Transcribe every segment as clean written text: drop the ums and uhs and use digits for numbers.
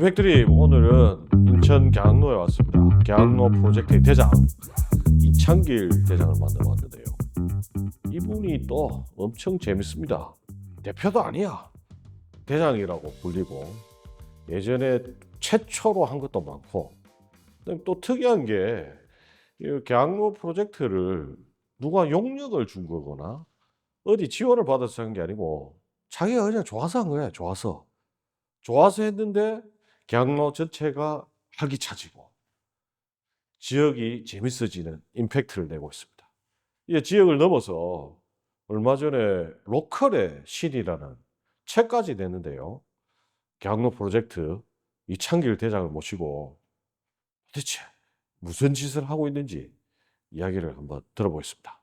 임팩트림, 오늘은 인천 계양로에 왔습니다. 계양로 프로젝트의 대장 이창길 대장을 만나러 왔는데요. 이분이 또 엄청 재밌습니다. 대표도 아니야, 대장이라고 불리고 예전에 최초로 한 것도 많고, 또 특이한 게 이 계양로 프로젝트를 누가 용역을 준 거거나 어디 지원을 받아서 한 게 아니고 자기가 그냥 좋아서 한 거야. 좋아서 했는데 계양로 전체가 활기차지고 지역이 재밌어지는 임팩트를 내고 있습니다. 이 지역을 넘어서 얼마 전에 로컬의 신이라는 책까지 냈는데요. 계양로 프로젝트 이창길 대장을 모시고 도대체 무슨 짓을 하고 있는지 이야기를 한번 들어보겠습니다.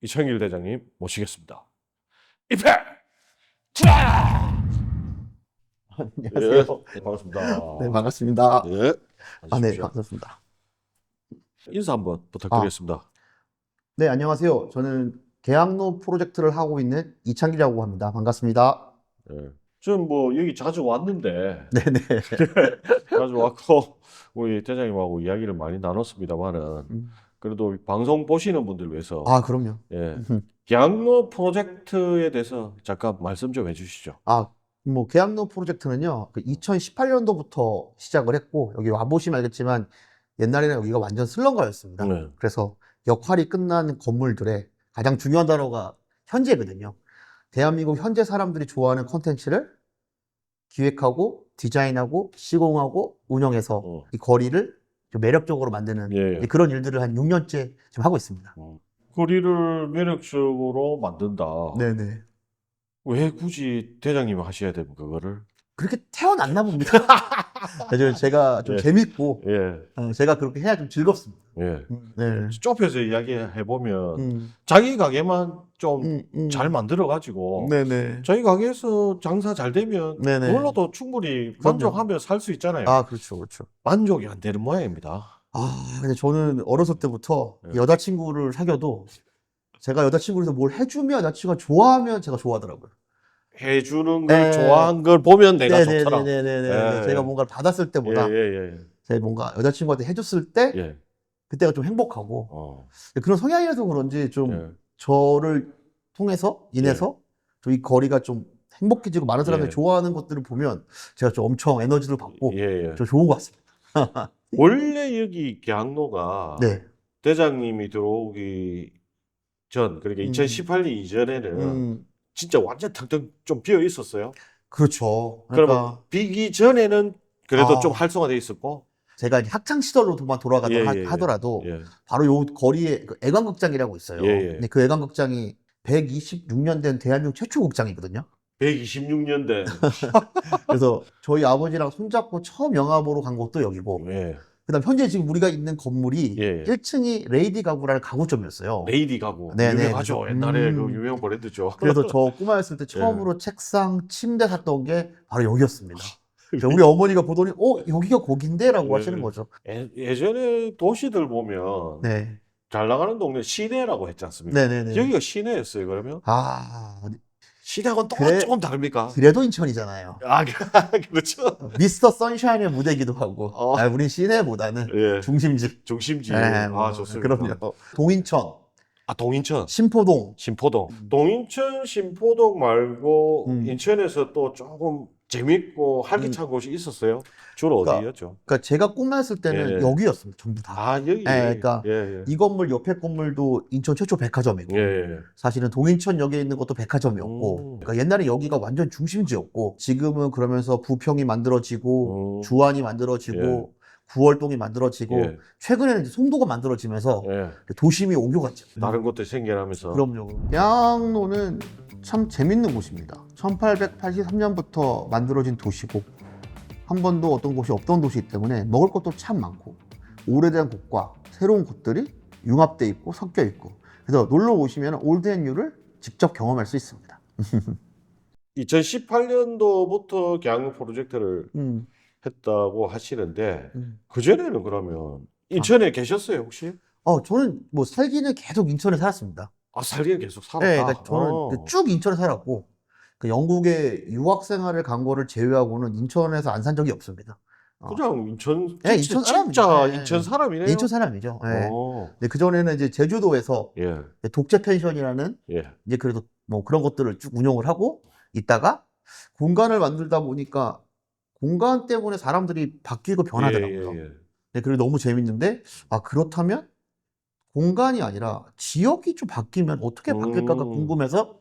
이창길 대장님 모시겠습니다. 임팩트! 안녕하세요. 네, 반갑습니다. 네, 반갑습니다. 네, 네, 앉으십시오. 반갑습니다. 인사 한번 부탁드리겠습니다. 네, 안녕하세요. 저는 계양로 프로젝트를 하고 있는 이창기라고 합니다. 반갑습니다. 네. 저는 뭐 여기 자주 왔는데 네네. 자주 왔고 우리 대장님하고 이야기를 많이 나눴습니다만은 그래도 방송 보시는 분들 위해서 아, 그럼요. 예, 계양로 프로젝트에 대해서 잠깐 말씀 좀 해주시죠. 뭐 계양로 프로젝트는요, 2018년도부터 시작을 했고, 여기 와보시면 알겠지만 옛날에는 여기가 완전 슬럼가였습니다. 네. 그래서 역할이 끝난 건물들의 가장 중요한 단어가 현재거든요. 대한민국 현재 사람들이 좋아하는 컨텐츠를 기획하고 디자인하고 시공하고 운영해서 이 거리를 좀 매력적으로 만드는 예. 그런 일들을 한 6년째 지금 하고 있습니다. 거리를 매력적으로 만든다. 네네. 왜 굳이 대장님이 하셔야 되고 그거를? 그렇게 태어났나 봅니다. 그래서 제가 좀 예. 재밌고 예, 제가 그렇게 해야 좀 즐겁습니다. 예. 네. 좁혀서 이야기해 보면 자기 가게만 좀 잘 만들어 가지고 네네. 저희 가게에서 장사 잘 되면 네네. 그걸로도 충분히 그럼요. 만족하며 살 수 있잖아요. 아, 그렇죠, 그렇죠. 만족이 안 되는 모양입니다. 근데 저는 어렸을 때부터 네. 여자친구를 사귀어도 제가 여자친구에서 뭘 해주면 여자친구가 좋아하면 제가 좋아하더라고요. 해주는 걸 네. 좋아한 걸 보면 내가 좋더라. 네네네네. 예, 제가 예. 뭔가를 받았을 때보다 예. 제가 뭔가 여자친구한테 해줬을 때 예. 그때가 좀 행복하고 어. 그런 성향이라서 그런지 좀 예. 저를 인해서 좀 이 거리가 좀 행복해지고 많은 사람들이 예. 좋아하는 것들을 보면 제가 좀 엄청 에너지를 받고 예. 좀 좋은 것 같습니다. 원래 여기 계양로가 네. 대장님이 들어오기 전, 그러니까 2018년 이전에는 진짜 완전 텅텅 좀 비어 있었어요. 그렇죠. 그러면 비기 전에는 그래도 아. 좀 활성화돼 있었고. 제가 이제 학창 시절로만 하더라도 예. 바로 요 거리에 그 애관극장이라고 있어요. 예. 근데 그 애관극장이 126년 된 대한민국 최초 극장이거든요. 126년대. 그래서 저희 아버지랑 손잡고 처음 영화 보러 간 곳도 여기고, 예. 그다음 현재 지금 우리가 있는 건물이 예. 1층이 레이디 가구라는 가구점이었어요. 레이디 가구. 네네. 유명하죠. 그래서, 옛날에 그 유명 브랜드죠. 그래서 저 꼬마였을 때 처음으로 책상, 침대 샀던 게 바로 여기였습니다. 그래서 우리 어머니가 보더니 여기가 거긴데? 라고 하시는 거죠. 예전에 도시들 보면 네. 잘 나가는 동네 시내라고 했지 않습니까? 네네네. 여기가 시내였어요, 그러면? 시내하고는 또 그래- 조금 다릅니까? 그래도 인천이잖아요. 그렇죠. 미스터 선샤인의 무대기도 하고, 어. 우린 시내보다는 예. 중심지. 중심지. 네, 뭐, 좋습니다. 그럼요. 동인천, 동인천. 신포동. 신포동. 동인천, 신포동 말고 음. 인천에서 또 조금 재밌고 활기찬 곳이 있었어요? 주로 그러니까 어디였죠? 그러니까 제가 꿈했을 때는 예. 여기였습니다. 전부 다. 여기. 그러니까 예. 이 건물 옆에 건물도 인천 최초 백화점이고, 예. 사실은 동인천역에 있는 것도 백화점이었고, 그러니까 옛날에 여기가 완전 중심지였고, 지금은 그러면서 부평이 만들어지고, 주안이 만들어지고, 구월동이 만들어지고, 예. 최근에는 이제 송도가 만들어지면서 예. 도심이 옮겨갔죠. 다른 것도 생겨나면서. 그럼요. 계양로는 참 재밌는 곳입니다. 1883년부터 만들어진 도시고, 한 번도 어떤 곳이 없던 도시이기 때문에 먹을 것도 참 많고, 오래된 곳과 새로운 곳들이 융합돼 있고 섞여 있고, 그래서 놀러 오시면 올드앤뉴를 직접 경험할 수 있습니다. 2018년도부터 계양로 프로젝트를 했다고 하시는데 그전에는 그러면 인천에 계셨어요, 혹시? 저는 뭐 살기는 계속 인천에 살았습니다. 살기는 계속 살았다. 네, 그러니까 저는 쭉 인천에 살았고, 그 영국에 유학 생활을 간 거를 제외하고는 인천에서 안 산 적이 없습니다. 그냥 인천 예, 진짜 인천 사람이죠. 진짜 예, 예. 인천 사람이네요. 인천 사람이죠. 예. 어. 근데 그 전에는 이제 제주도에서 예. 독채 펜션이라는 예. 이제 그래도 뭐 그런 것들을 쭉 운영을 하고 있다가 공간을 만들다 보니까 공간 때문에 사람들이 바뀌고 변하더라고요. 예. 네, 그리고 너무 재밌는데, 아, 그렇다면 공간이 아니라 지역이 좀 바뀌면 어떻게 바뀔까가 궁금해서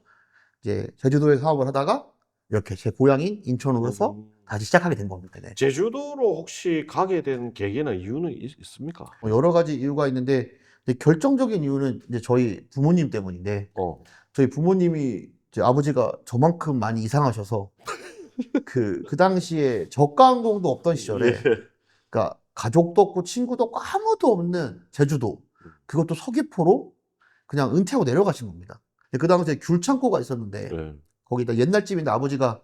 이제 제주도에 사업을 하다가 이렇게 제 고향인 인천으로서 다시 시작하게 된 겁니다. 네. 제주도로 혹시 가게 된 계기나 이유는 있습니까? 뭐 여러 가지 이유가 있는데, 근데 결정적인 이유는 이제 저희 부모님 때문인데, 저희 부모님이 제 아버지가 저만큼 많이 이상하셔서 그 당시에 저가항공도 없던 시절에, 예. 그러니까 가족도 없고 친구도 없고 아무도 없는 제주도, 그것도 서귀포로 그냥 은퇴하고 내려가신 겁니다. 그 당시에 귤창고가 있었는데 예. 거기다 옛날 집인데 아버지가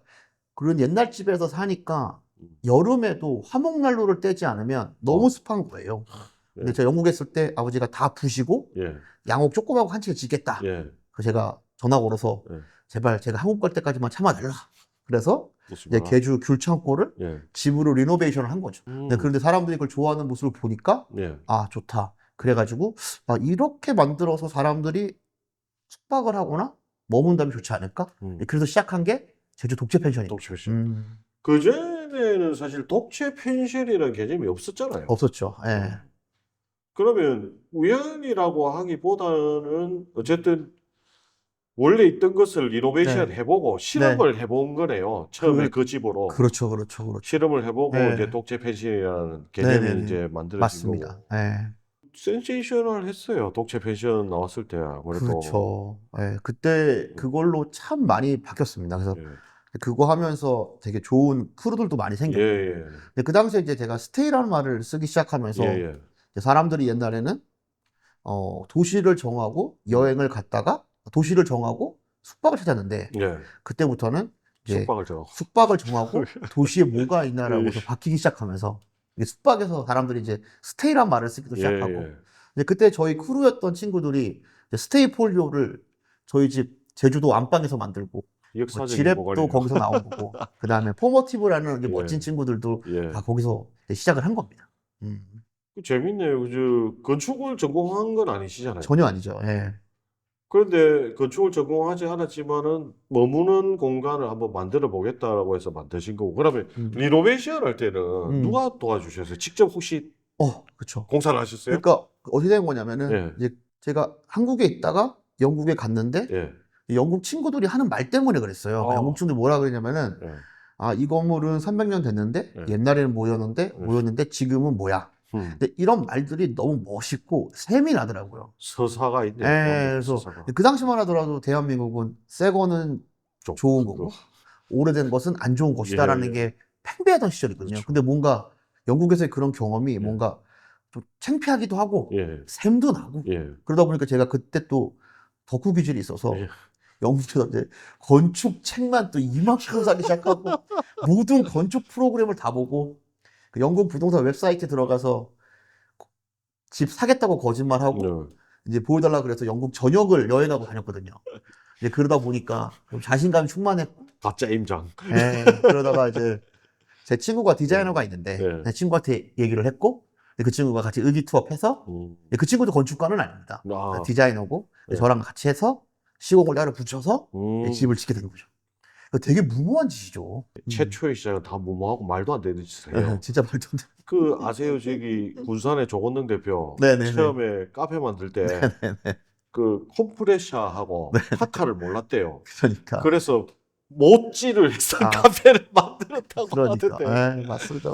그런 옛날 집에서 사니까 여름에도 화목난로를 떼지 않으면 너무 습한 거예요. 근데 제가 영국에 있을 때 아버지가 다 부시고 예. 양옥 조그마하고 한 채 짓겠다. 예. 그래서 제가 전화 걸어서 예. 제발 제가 한국 갈 때까지만 참아달라. 그래서 이제 좋습니다. 제주 귤창고를 예. 집으로 리노베이션을 한 거죠. 근데 그런데 사람들이 그걸 좋아하는 모습을 보니까 예. 아, 좋다. 그래가지고 아, 이렇게 만들어서 사람들이 숙박을 하거나 머문다면 좋지 않을까? 그래서 시작한 게 제주 독채 펜션입니다. 독채 펜션. 그전에는 사실 독채 펜션이라는 개념이 없었잖아요. 없었죠. 예. 그러면 우연이라고 하기보다는 어쨌든 원래 있던 것을 리노베이션 네. 해보고 실험을 해본 거네요. 처음에 그 집으로. 그렇죠. 실험을 해보고 네. 이제 독채 펜션이라는 개념이 네네네. 이제 만들어진 맞습니다. 거고. 예. 센세이셔널 했어요. 독채 펜션 나왔을 때 아무래도. 그렇죠. 예. 그때 그걸로 참 많이 바뀌었습니다. 그래서 예. 그거 하면서 되게 좋은 크루들도 많이 생겼고. 예. 근데 그 당시에 이제 제가 스테이라는 말을 쓰기 시작하면서 예. 이제 사람들이 옛날에는 도시를 정하고 여행을 갔다가 도시를 정하고 숙박을 찾았는데 예. 그때부터는 이제 숙박을 정하고 도시에 뭐가 있나라고 해서 바뀌기 시작하면서 이게 숙박에서 사람들이 이제 스테이란 말을 쓰기도 시작하고 이제 그때 저희 크루였던 친구들이 이제 스테이 폴리오를 저희 집 제주도 안방에서 만들고 뭐 지랩도 거기서 나온 거고 그 다음에 포머티브라는 멋진 친구들도 다 거기서 시작을 한 겁니다. 재밌네요. 건축을 전공한 건 아니시잖아요. 전혀 아니죠. 예. 그런데 건축을 전공하지 않았지만은 머무는 공간을 한번 만들어 보겠다라고 해서 만드신 거고. 그러면 리노베이션 할 때는 누가 도와주셨어요? 직접 혹시 그렇죠. 공사를 하셨어요? 그러니까 어떻게 된 거냐면은 이제 제가 한국에 있다가 영국에 갔는데 영국 친구들이 하는 말 때문에 그랬어요. 영국 친구들이 뭐라 그랬냐면은 아, 이 건물은 300년 됐는데 옛날에는 뭐였는데 지금은 뭐야? 근데 이런 말들이 너무 멋있고 셈이 나더라고요. 서사가 있네요. 그래서 그 당시만 하더라도 대한민국은 새 거는 좋은 거고 오래된 것은 안 좋은 것이다라는 게 팽배하던 시절이거든요. 그렇죠. 근데 뭔가 영국에서의 그런 경험이 뭔가 좀 창피하기도 하고 셈도 나고 그러다 보니까 제가 그때 또 덕후 기질이 있어서 영국에서 이제 건축 책만 또 이만큼 사기 시작하고 모든 건축 프로그램을 다 보고 그 영국 부동산 웹사이트에 들어가서 집 사겠다고 거짓말하고 이제 보여달라 그래서 영국 전역을 여행하고 다녔거든요. 이제 그러다 보니까 좀 자신감이 충만했고 가짜 임장. 그러다가 이제 제 친구가 디자이너가 있는데 제 친구한테 얘기를 했고 그 친구가 같이 의기투합해서 그 친구도 건축가는 아닙니다. 디자이너고 저랑 같이 해서 시공을 따로 붙여서 집을 짓게 된 거죠. 되게 무모한 짓이죠. 최초의 시작은 다 무모하고 말도 안 되는 짓을 해요. 진짜 말도 안 돼. 아세요? 저기 군산의 조건능 대표 처음에 카페 만들 때 그 컴프레셔하고 파카를 몰랐대요. 그러니까. 그래서 못질을 해서 카페를 만들었다고 하던데. 맞습니다.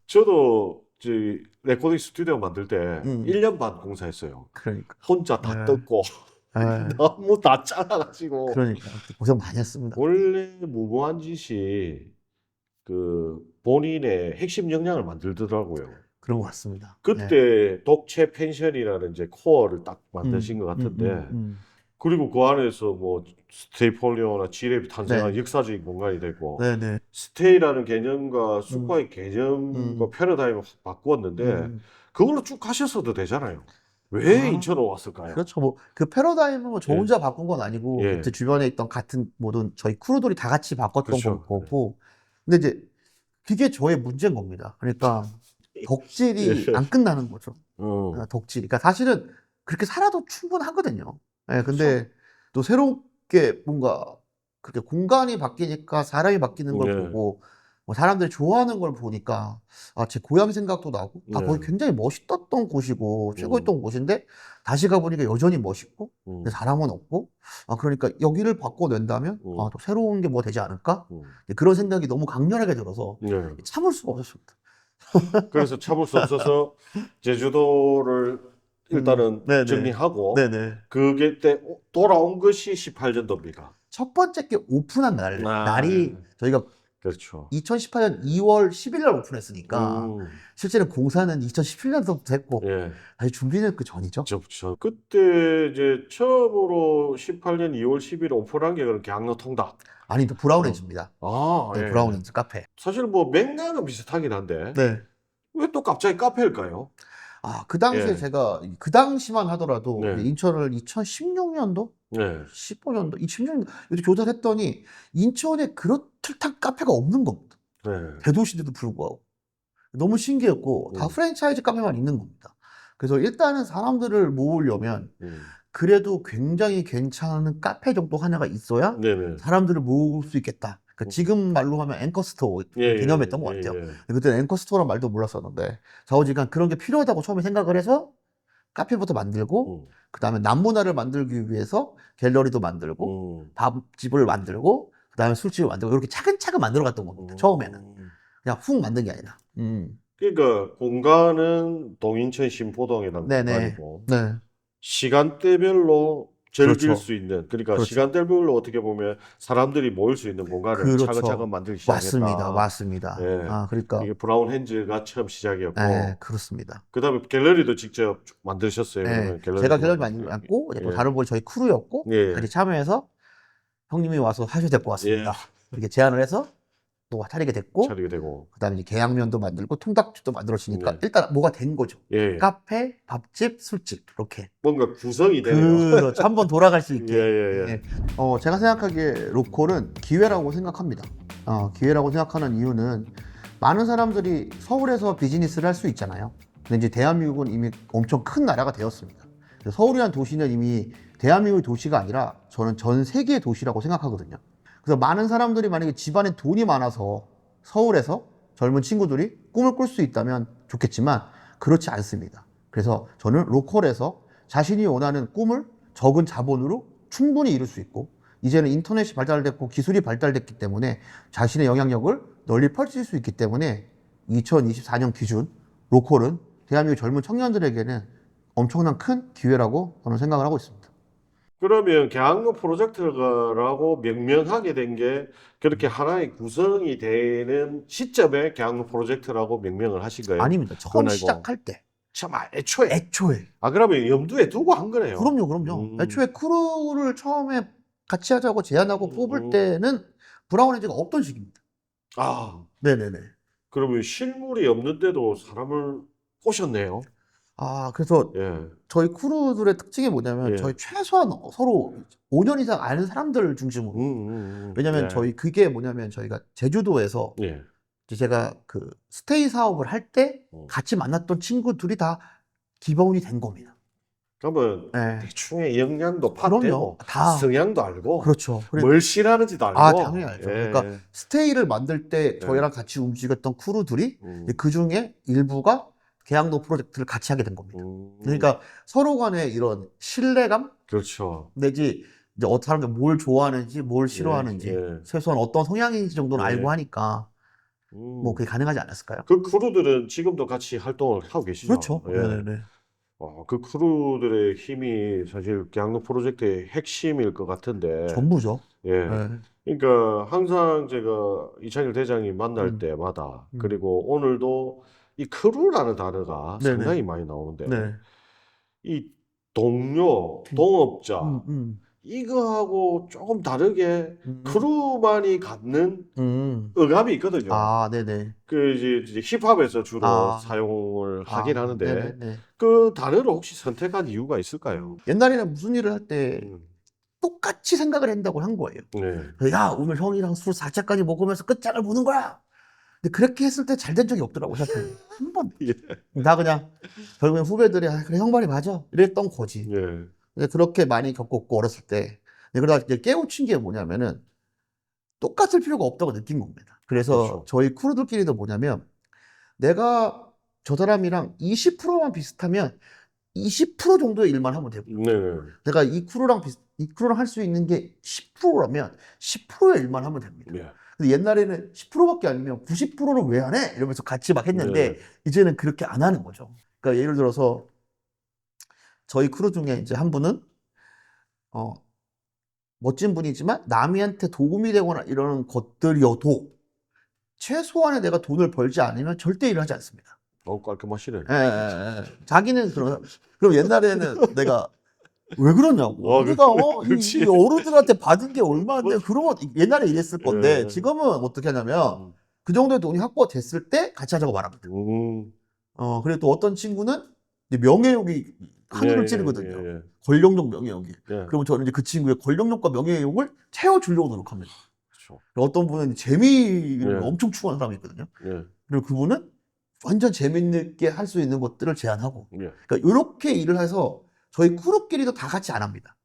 저도 레코딩 스튜디오 만들 때 1년 반 공사했어요. 그러니까. 혼자 다 뜯고 너무 다 잘라가지고. 그러니까 고생 많이 했습니다. 원래 무모한 짓이 본인의 핵심 역량을 만들더라고요. 그런 것 같습니다. 그때 독채 펜션이라는 이제 코어를 딱 만드신 것 같은데 그리고 그 안에서 뭐 스테이폴리오나 지랩이 탄생한 역사적인 공간이 되고 스테이라는 개념과 숙박의 개념과 패러다임을 바꾸었는데 그걸로 쭉 가셨어도 되잖아요. 왜 인천으로 왔을까요? 그렇죠. 뭐 그 패러다임은 저 혼자 바꾼 건 아니고 그때 주변에 있던 같은 모든 저희 크루들이 다 같이 바꿨던 거고 근데 이제 그게 저의 문제인 겁니다. 그러니까 덕질이 안 끝나는 거죠. 덕질. 그러니까 사실은 그렇게 살아도 충분하거든요. 예, 근데 또 새롭게 뭔가 그렇게 공간이 바뀌니까 사람이 바뀌는 걸 보고 뭐 사람들이 좋아하는 걸 보니까 제 고향 생각도 나고 거기 굉장히 멋있었던 곳이고 최고였던 곳인데 다시 가보니까 여전히 멋있고 근데 사람은 없고 그러니까 여기를 바꿔낸다면 또 새로운 게 뭐 되지 않을까? 그런 생각이 너무 강렬하게 들어서 참을 수가 없었습니다. 그래서 참을 수 없어서 제주도를 일단은 정리하고 그게 때 돌아온 것이 18년도입니까? 첫 번째 게 오픈한 날이 저희가 그렇죠. 2018년 2월 10일 날 오픈했으니까 실제로 공사는 2017년도부터 했고 다시 준비는 그 전이죠. 그렇죠. 그때 이제 처음으로 18년 2월 10일 오픈한 게 그런 강로 통닭. 아니, 또 브라운엔즈입니다. 네, 브라운엔즈 카페. 사실 뭐 맥락은 비슷하긴 한데 왜 또 갑자기 카페일까요? 그 당시에 제가 그 당시만 하더라도 인천을 2016년도? 15년도? 2016년도 이렇게 조사를 했더니 인천에 그렇듯한 카페가 없는 겁니다. 대도시인데도 불구하고. 너무 신기했고 다 프랜차이즈 카페만 있는 겁니다. 그래서 일단은 사람들을 모으려면 그래도 굉장히 괜찮은 카페 정도 하나가 있어야 사람들을 모을 수 있겠다. 그러니까 지금 말로 하면 앵커스토어 개념이었던 것 같아요. 그때는 앵커스토어란 말도 몰랐었는데 좌우지간 그런 게 필요하다고 처음에 생각을 해서 카페부터 만들고 그 다음에 남문화를 만들기 위해서 갤러리도 만들고 밥집을 만들고 그 다음에 술집을 만들고 이렇게 차근차근 만들어 갔던 겁니다. 처음에는 그냥 훅 만든 게 아니라. 그러니까 공간은 동인천 신포동이라는 공간이고 시간대별로 즐길 수 있는 그러니까 시간대별로 어떻게 보면 사람들이 모일 수 있는 공간을 차근차근 만들기 시작했다. 맞습니다. 그러니까 이게 브라운 핸즈가 처음 시작이었고, 그렇습니다. 그다음에 갤러리도 직접 만드셨어요. 그러면 제가 갤러리 만들고 또 다른 분이 저희 크루였고 같이 참여해서 형님이 와서 하셔야 될 것 같습니다. 이렇게 제안을 해서 또 차리게 됐고, 그다음에 이제 계양면도 만들고 통닭집도 만들어지니까 일단 뭐가 된 거죠. 카페, 밥집, 술집 이렇게 뭔가 구성이 되네요. 그렇죠. 한번 돌아갈 수 있게. 제가 생각하기에 로컬은 기회라고 생각합니다. 기회라고 생각하는 이유는 많은 사람들이 서울에서 비즈니스를 할 수 있잖아요. 근데 이제 대한민국은 이미 엄청 큰 나라가 되었습니다. 서울이라는 도시는 이미 대한민국의 도시가 아니라 저는 전 세계의 도시라고 생각하거든요. 그래서 많은 사람들이 만약에 집안에 돈이 많아서 서울에서 젊은 친구들이 꿈을 꿀 수 있다면 좋겠지만 그렇지 않습니다. 그래서 저는 로컬에서 자신이 원하는 꿈을 적은 자본으로 충분히 이룰 수 있고 이제는 인터넷이 발달됐고 기술이 발달됐기 때문에 자신의 영향력을 널리 펼칠 수 있기 때문에 2024년 기준 로컬은 대한민국 젊은 청년들에게는 엄청난 큰 기회라고 저는 생각을 하고 있습니다. 그러면 계양로 프로젝트라고 명명하게 된 게 그렇게 하나의 구성이 되는 시점에 계양로 프로젝트라고 명명을 하신 거예요? 아닙니다. 처음 시작할 때. 참 애초에. 아, 그러면 염두에 두고 한 거네요. 그럼요. 애초에 크루를 처음에 같이 하자고 제안하고 뽑을 때는 브라운엔즈가 없던 시기입니다. 네네네. 그러면 실물이 없는데도 사람을 꼬셨네요. 그래서 저희 크루들의 특징이 뭐냐면 저희 최소한 서로 5년 이상 아는 사람들 중심으로 왜냐면 저희 그게 뭐냐면 저희가 제주도에서 제가 그 스테이 사업을 할 때 같이 만났던 친구들이 다 기본이 된 겁니다. 그러면 대충의 역량도 파악되고 성향도 알고 그렇죠. 뭘 싫어하는지도 알고 당연히 알죠. 그러니까 스테이를 만들 때 저희랑 같이 움직였던 크루들이 그 중에 일부가 계양로 프로젝트를 같이 하게 된 겁니다. 그러니까 서로 간의 이런 신뢰감? 내지 이제 어떤 사람들이 뭘 좋아하는지, 뭘 싫어하는지, 최소한 어떤 성향인지 정도는 알고 하니까 뭐 그게 가능하지 않았을까요? 그 크루들은 지금도 같이 활동을 하고 계시죠? 그렇죠. 네네. 그 크루들의 힘이 사실 계양로 프로젝트의 핵심일 것 같은데. 전부죠. 그러니까 항상 제가 이창일 대장님 만날 때마다 그리고 오늘도 이 크루라는 단어가 상당히 많이 나오는데 이 동료, 동업자 이거하고 조금 다르게 크루만이 갖는 어감이 있거든요. 그 이제 힙합에서 주로 사용을 하긴 하는데 그 단어를 혹시 선택한 이유가 있을까요? 옛날에는 무슨 일을 할 때 똑같이 생각을 한다고 한 거예요. 야, 오늘 형이랑 술 4차까지 먹으면서 끝장을 보는 거야. 근데 그렇게 했을 때 잘 된 적이 없더라고, 사실. 한 번. 예. 다 그냥, 결국엔 후배들이, 아, 그래, 형 말이 맞아. 이랬던 거지. 예. 근데 그렇게 많이 겪었고, 어렸을 때. 그러다 이제 깨우친 게 뭐냐면은, 똑같을 필요가 없다고 느낀 겁니다. 그래서 그렇죠. 저희 크루들끼리도 뭐냐면, 내가 저 사람이랑 20%만 비슷하면 20% 정도의 일만 하면 되고, 네. 내가 이 크루랑 할 수 있는 게 10%라면 10%의 일만 하면 됩니다. 예. 근데 옛날에는 10%밖에 아니면 90%는 왜 안 해? 이러면서 같이 막 했는데, 네. 이제는 그렇게 안 하는 거죠. 그러니까 예를 들어서 저희 크루 중에 이제 한 분은, 어, 멋진 분이지만 남이한테 도움이 되거나 이러는 것들이어도 최소한의 내가 돈을 벌지 않으면 절대 일을 하지 않습니다. 깔끔하시네. 예, 예, 예. 자기는 그럼 옛날에는 내가 왜 그러냐고. 어, 우리가 그렇지. 이 어른들한테 받은 게 얼마인데 그러면 옛날에 이랬을 건데 예. 지금은 어떻게 하냐면 그 정도의 돈이 확보가 됐을 때 같이 하자고 말합니다. 그리고 또 어떤 친구는 이제 명예욕이 하늘을 찌르거든요. 예. 권력욕, 명예욕이. 예. 그러면 저는 이제 그 친구의 권력욕과 명예욕을 채워주려고 노력합니다. 그렇죠. 어떤 분은 재미를 예. 엄청 추구하는 사람이 있거든요. 예. 그리고 그분은 완전 재밌게 할 수 있는 것들을 제안하고. 예. 그러니까 이렇게 일을 해서 저희 크루끼리도 다 같이 안 합니다.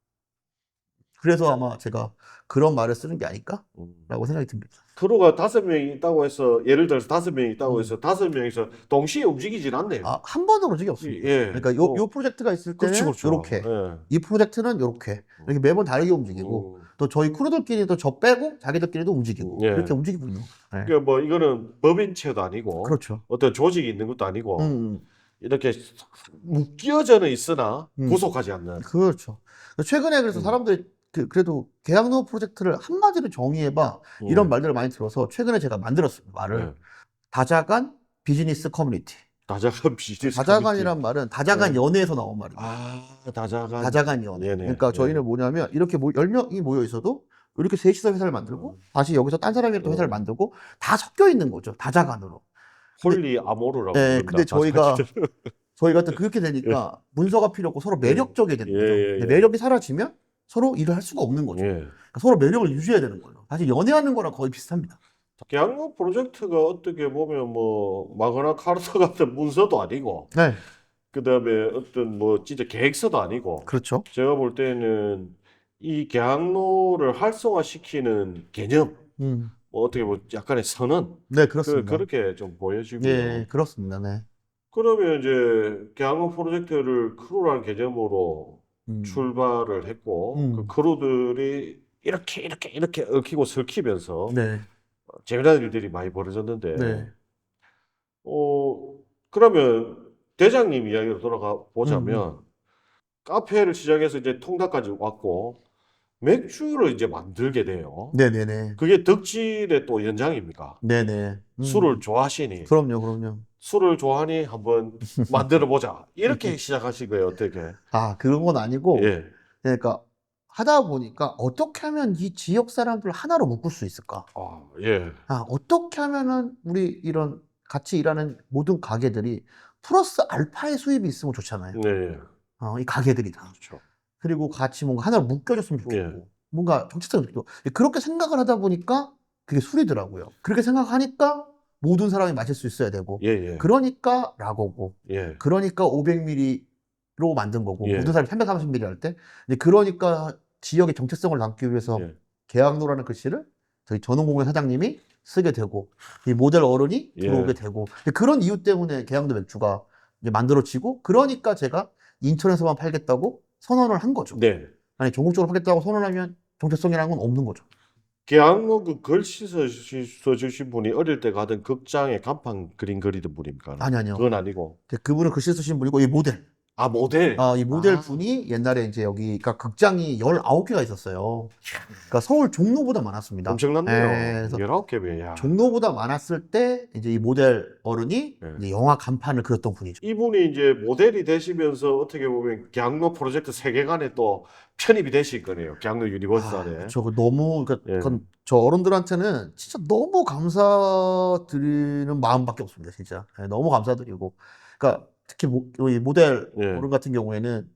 그래서 아마 제가 그런 말을 쓰는 게 아닐까라고 생각이 듭니다. 크루가 5명이 있다고 해서 예를 들어서 5명이 있다고 해서 5명이서 동시에 움직이진 않네요. 한 번도 그런 적이 없습니다. 예. 그러니까 요 프로젝트가 있을 때는 그렇죠. 이렇게, 예. 이 프로젝트는 이렇게 이렇게 매번 다르게 움직이고 또 저희 크루들끼리도 저 빼고 자기들끼리도 움직이고 예. 그렇게 움직이고 있는 거예요. 그러니까 뭐 이거는 법인체도 아니고 그렇죠. 어떤 조직이 있는 것도 아니고 이렇게 묶여져는 있으나 구속하지 않는. 그렇죠. 최근에 그래서 사람들이 그래도 계약노 프로젝트를 한마디로 정의해봐 이런 말들을 많이 들어서 최근에 제가 만들었습니다. 말을. 다자간 비즈니스 커뮤니티. 다자간 비즈니스 다자간이란 말은 다자간 연애에서 나온 말입니다. 다자간 연애. 네네. 그러니까 저희는 뭐냐면 이렇게 10명이 모여 있어도 이렇게 셋이서 회사를 만들고 다시 여기서 딴 사람이 또 회사를 만들고 다 섞여 있는 거죠. 다자간으로. 홀리 아모르라고 네, 부른다. 근데 저희가 또 그렇게 되니까 문서가 필요 없고 서로 매력적이게 되는 거죠. 근데 매력이 사라지면 서로 일을 할 수가 없는 거죠. 그러니까 서로 매력을 유지해야 되는 거예요. 사실 연애하는 거랑 거의 비슷합니다. 계약노 프로젝트가 어떻게 보면 뭐 마그나 카르타 같은 문서도 아니고, 네, 그다음에 어떤 뭐 진짜 계획서도 아니고, 그렇죠. 제가 볼 때는 이 계약노를 활성화시키는 개념, 뭐 어떻게 뭐 약간의 선언, 네, 그렇습니다. 그렇게 좀 보여지고요. 네, 그렇습니다. 네. 그러면 이제 계약노 프로젝트를 크루라는 개념으로 출발을 했고, 그 크루들이 이렇게 얽히고 설키면서 네. 재미난 일들이 많이 벌어졌는데, 네. 그러면 대장님 이야기로 돌아가 보자면, 카페를 시작해서 이제 통닭까지 왔고, 맥주를 이제 만들게 돼요. 네네네. 그게 덕질의 또 연장입니까? 네네. 술을 좋아하시니, 그럼요. 술을 좋아하니 한번 만들어 보자. 이렇게 시작하신 거예요, 어떻게? 그런 건 아니고, 예. 그러니까 하다 보니까 어떻게 하면 이 지역 사람들 하나로 묶을 수 있을까? 예. 어떻게 하면은 우리 이런 같이 일하는 모든 가게들이 플러스 알파의 수입이 있으면 좋잖아요. 네. 이 가게들이 다. 그렇죠. 그리고 같이 뭔가 하나로 묶여줬으면 좋겠고, 뭔가 정체성이 있고. 그렇게 생각을 하다 보니까 그게 술이더라고요. 그렇게 생각하니까 모든 사람이 마실 수 있어야 되고, 그러니까 라거고, 그러니까 500ml로 만든 거고, 모든 사람이 330ml 할 때, 이제 그러니까 지역의 정체성을 담기 위해서 계약노라는 글씨를 저희 전원공원 사장님이 쓰게 되고, 이 모델 어른이 들어오게 되고, 그런 이유 때문에 계약노 맥주가 이제 만들어지고, 그러니까 제가 인천에서만 팔겠다고 선언을 한 거죠. 네. 아니, 전국적으로 팔겠다고 선언하면 정체성이라는 건 없는 거죠. 계약노 그 글씨 써주신 분이 어릴 때 가던 극장에 간판 그림 그리던 분입니까? 아니요. 그건 아니고. 그분은 글씨 쓰신 분이고, 이 모델. 모델. 이 모델 분이 옛날에 이제 여기가 극장이 19개가 있었어요. 그러니까 서울 종로보다 많았습니다. 엄청났네요. 그래서 19개. 종로보다 많았을 때 이제 이 모델 어른이 이제 영화 간판을 그렸던 분이죠. 이분이 이제 모델이 되시면서 어떻게 보면 계약노 프로젝트 세계관에 또 편입이 되실 거네요. 계약노 유니버스 안에. 그건 저 어른들한테는 진짜 너무 감사드리는 마음밖에 없습니다. 진짜. 너무 감사드리고. 그러니까 특히 이 모델 어른 같은 경우에는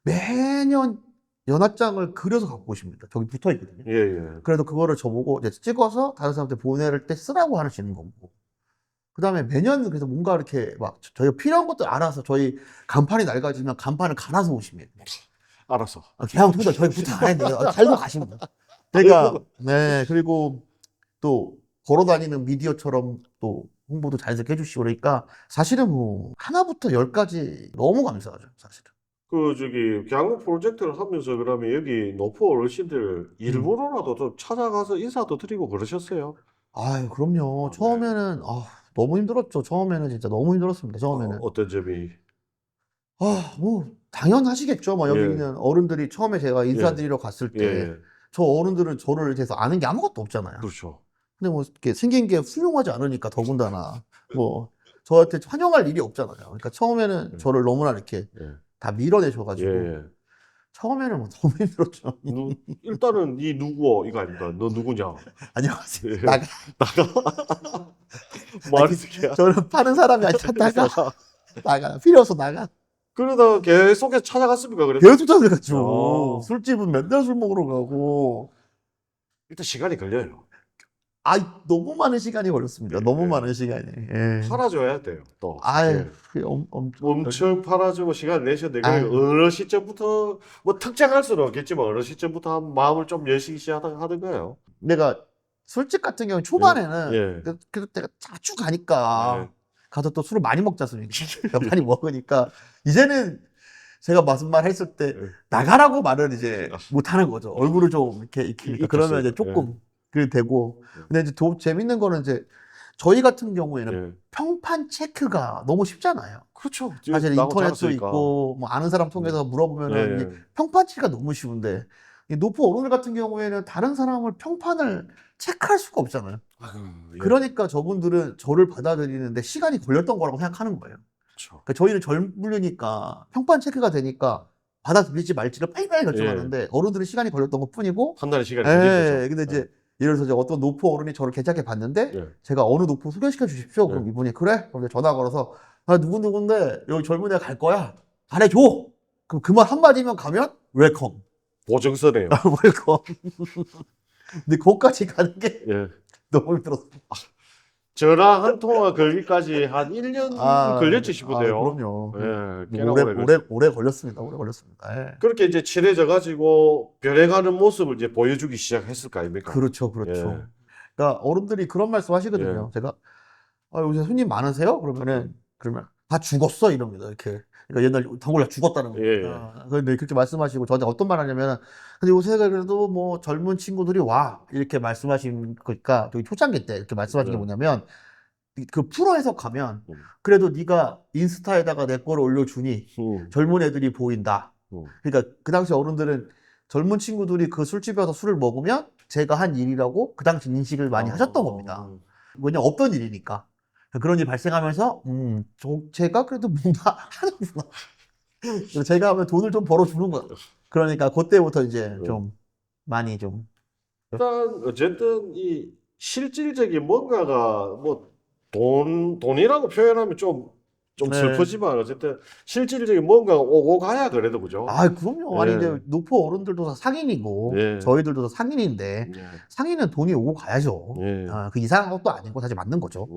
매년 연합장을 그려서 갖고 오십니다. 저기 붙어 있거든요. 그래도 그거를 저보고 이제 찍어서 다른 사람한테 보낼 때 쓰라고 하시는 거고. 그다음에 매년 그래서 뭔가 이렇게 막 저희가 필요한 것들 알아서 저희 간판이 낡아지면 간판을 갈아서 오십니다. 알았어. 그냥 통다 저희 부탁 안 했는데 달고 가십니다. 그러니까 네 그리고 또 걸어 다니는 미디어처럼 또 홍보도 자연스럽게 해주시고 그러니까 사실은 뭐 하나부터 열까지 너무 감사하죠 사실은. 그 저기 개항공 프로젝트를 하면서 그러면 여기 노포 어르신들 일부러라도 좀 찾아가서 인사도 드리고 그러셨어요? 아유 그럼요. 네. 처음에는 너무 힘들었죠. 처음에는 진짜 너무 힘들었습니다. 처음에는. 어떤 점이? 뭐 당연하시겠죠. 뭐 여기 예. 있는 어른들이 처음에 제가 인사드리러 갔을 예, 때 예. 저 어른들은 저를 대해서 아는 게 아무것도 없잖아요. 그렇죠. 근데 뭐 이렇게 생긴 게 훌륭하지 않으니까 더군다나 뭐 저한테 환영할 일이 없잖아요. 그러니까 처음에는 저를 너무나 이렇게 예. 다 밀어내셔가지고 예. 처음에는 뭐 너무 힘들었죠. 일단은 니 누구 이거 아닙니까? 너 누구냐? 안녕하세요. 예. 나가. 말이 새끼야. 저는 파는 사람이 아니라 나가. 필요 없어 나가. 그러다가 계속 찾아갔습니까? 그래서 계속 찾아갔죠. 아. 술집은 맨날 술 먹으러 가고. 일단 시간이 걸려요. 너무 많은 시간이 걸렸습니다. 너무 예. 많은 시간이. 예. 팔아줘야 돼요. 또 아유, 예. 엄청. 엄청 팔아주고 시간 내셨는데 아유. 어느 시점부터 뭐 특정할 수는 없겠지만 어느 시점부터 한 마음을 좀 여시기 시작하던 거예요. 내가 술집 같은 경우 초반에는 예. 그래도 내가 자주 가니까 예. 가서 또 술을 많이 먹지 않습니까? 많이 먹으니까 이제는 제가 무슨 말 했을 때 예. 나가라고 말을 이제 못 하는 거죠. 얼굴을 좀 이렇게 익히니까 그러면 이제 조금 그게 되고. 근데 이제 더 재밌는 거는 이제 저희 같은 경우에는 예. 평판 체크가 너무 쉽잖아요. 그렇죠. 사실 나하고 인터넷도 자랐으니까. 있고 뭐 아는 사람 통해서 물어보면은 예. 이게 평판 체크가 너무 쉬운데 이 노포 어른들 같은 경우에는 다른 사람을 평판을 체크할 수가 없잖아요. 예. 그러니까 저분들은 저를 받아들이는데 시간이 걸렸던 거라고 생각하는 거예요. 그렇죠. 그러니까 저희는 젊으니까 평판 체크가 되니까 받아들일지 말지를 빨리빨리 결정하는데 어른들은 시간이 걸렸던 것 뿐이고. 한 달의 시간이 걸린 거죠. 근데 이제 예를 들어서 이제 어떤 노포 어른이 저를 괜찮게 봤는데 예. 제가 어느 노포 소개시켜 주십시오. 그럼 이분이 그래? 그럼 이제 전화 걸어서 누군데 여기 젊은 애가 갈 거야. 잘해줘. 그럼 그 말 한마디면 가면 웰컴. 보증서네요. 웰컴. 근데 거기까지 가는 게 예. 너무 힘들었어. 전화 한 통화 걸기까지 한 1년 걸렸지 싶은데요. 그럼요. 예, 꽤나 오래 걸렸어요. 오래 걸렸습니다. 오래 걸렸습니다. 예. 그렇게 이제 친해져 가지고 변해가는 모습을 이제 보여주기 시작했을 거 아닙니까? 그렇죠. 예. 그러니까 어른들이 그런 말씀 하시거든요. 제가 요새 손님 많으세요? 그러면 다 죽었어 이럽니다. 이렇게. 그러니까 옛날 단골라 죽었다는 거예요. 예. 근데 그렇게 말씀하시고 저한테 어떤 말 하냐면 근데 요새 그래도 뭐 젊은 친구들이 와 이렇게 말씀하신 거니까 저희 초창기 때 이렇게 말씀하신 게 뭐냐면 그 풀어 해석하면 그래도 네가 인스타에다가 내 거를 올려주니 젊은 애들이 보인다. 그러니까 그 당시 어른들은 젊은 친구들이 그 술집에 와서 술을 먹으면 제가 한 일이라고 그 당시 인식을 많이 하셨던 겁니다. 왜냐면 없던 일이니까. 그런 일이 발생하면서 제가 그래도 뭔가 하는구나. 그래서 제가 하면 돈을 좀 벌어주는 거야. 그러니까 그때부터 이제 좀 많이 좀. 일단 어쨌든 이 실질적인 뭔가가 뭐 돈이라고 표현하면 좀 네. 슬프지만 어쨌든 실질적인 뭔가가 오고 가야 그래도 그죠? 그럼요. 아니 이제 노포 어른들도 다 상인이고 저희들도 다 상인인데 상인은 돈이 오고 가야죠. 그 이상한 것도 아니고 사실 맞는 거죠.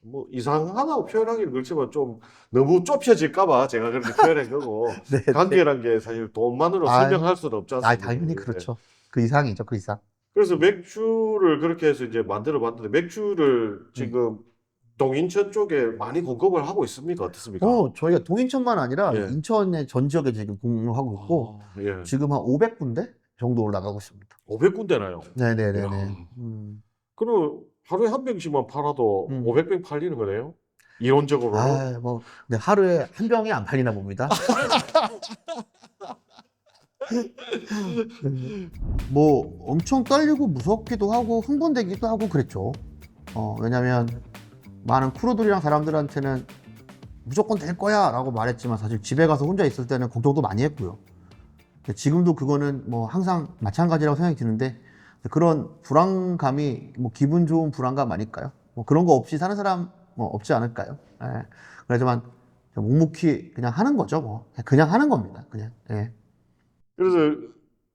뭐 이상하다고 표현하기는 그렇지만 좀 너무 좁혀질까봐 제가 그렇게 표현한 거고 관계란 게 사실 돈만으로 설명할 수는 없지 않습니까? 당연히 그렇죠. 그 이상이죠, 그 이상. 그래서 맥주를 그렇게 해서 이제 만들어 봤는데 맥주를 지금 동인천 쪽에 많이 공급을 하고 있습니까? 어떻습니까? 저희가 동인천만 아니라 인천의 전 지역에 지금 공급하고 있고 지금 한 500군데 정도 올라가고 있습니다. 500군데나요? 네네네네. 그럼 하루에 한 병씩만 팔아도 500병 팔리는 거네요? 이론적으로는? 근데 하루에 한 병이 안 팔리나 봅니다. 뭐 엄청 떨리고 무섭기도 하고 흥분되기도 하고 그랬죠. 왜냐면 많은 크루들이랑 사람들한테는 무조건 될 거야 라고 말했지만 사실 집에 가서 혼자 있을 때는 걱정도 많이 했고요. 지금도 그거는 뭐 항상 마찬가지라고 생각이 드는데 그런 불안감이 뭐 기분 좋은 불안감 아닐까요? 뭐 그런 거 없이 사는 사람 뭐 없지 않을까요? 그렇지만 묵묵히 그냥 하는 거죠. 뭐 그냥 하는 겁니다. 그냥. 그래서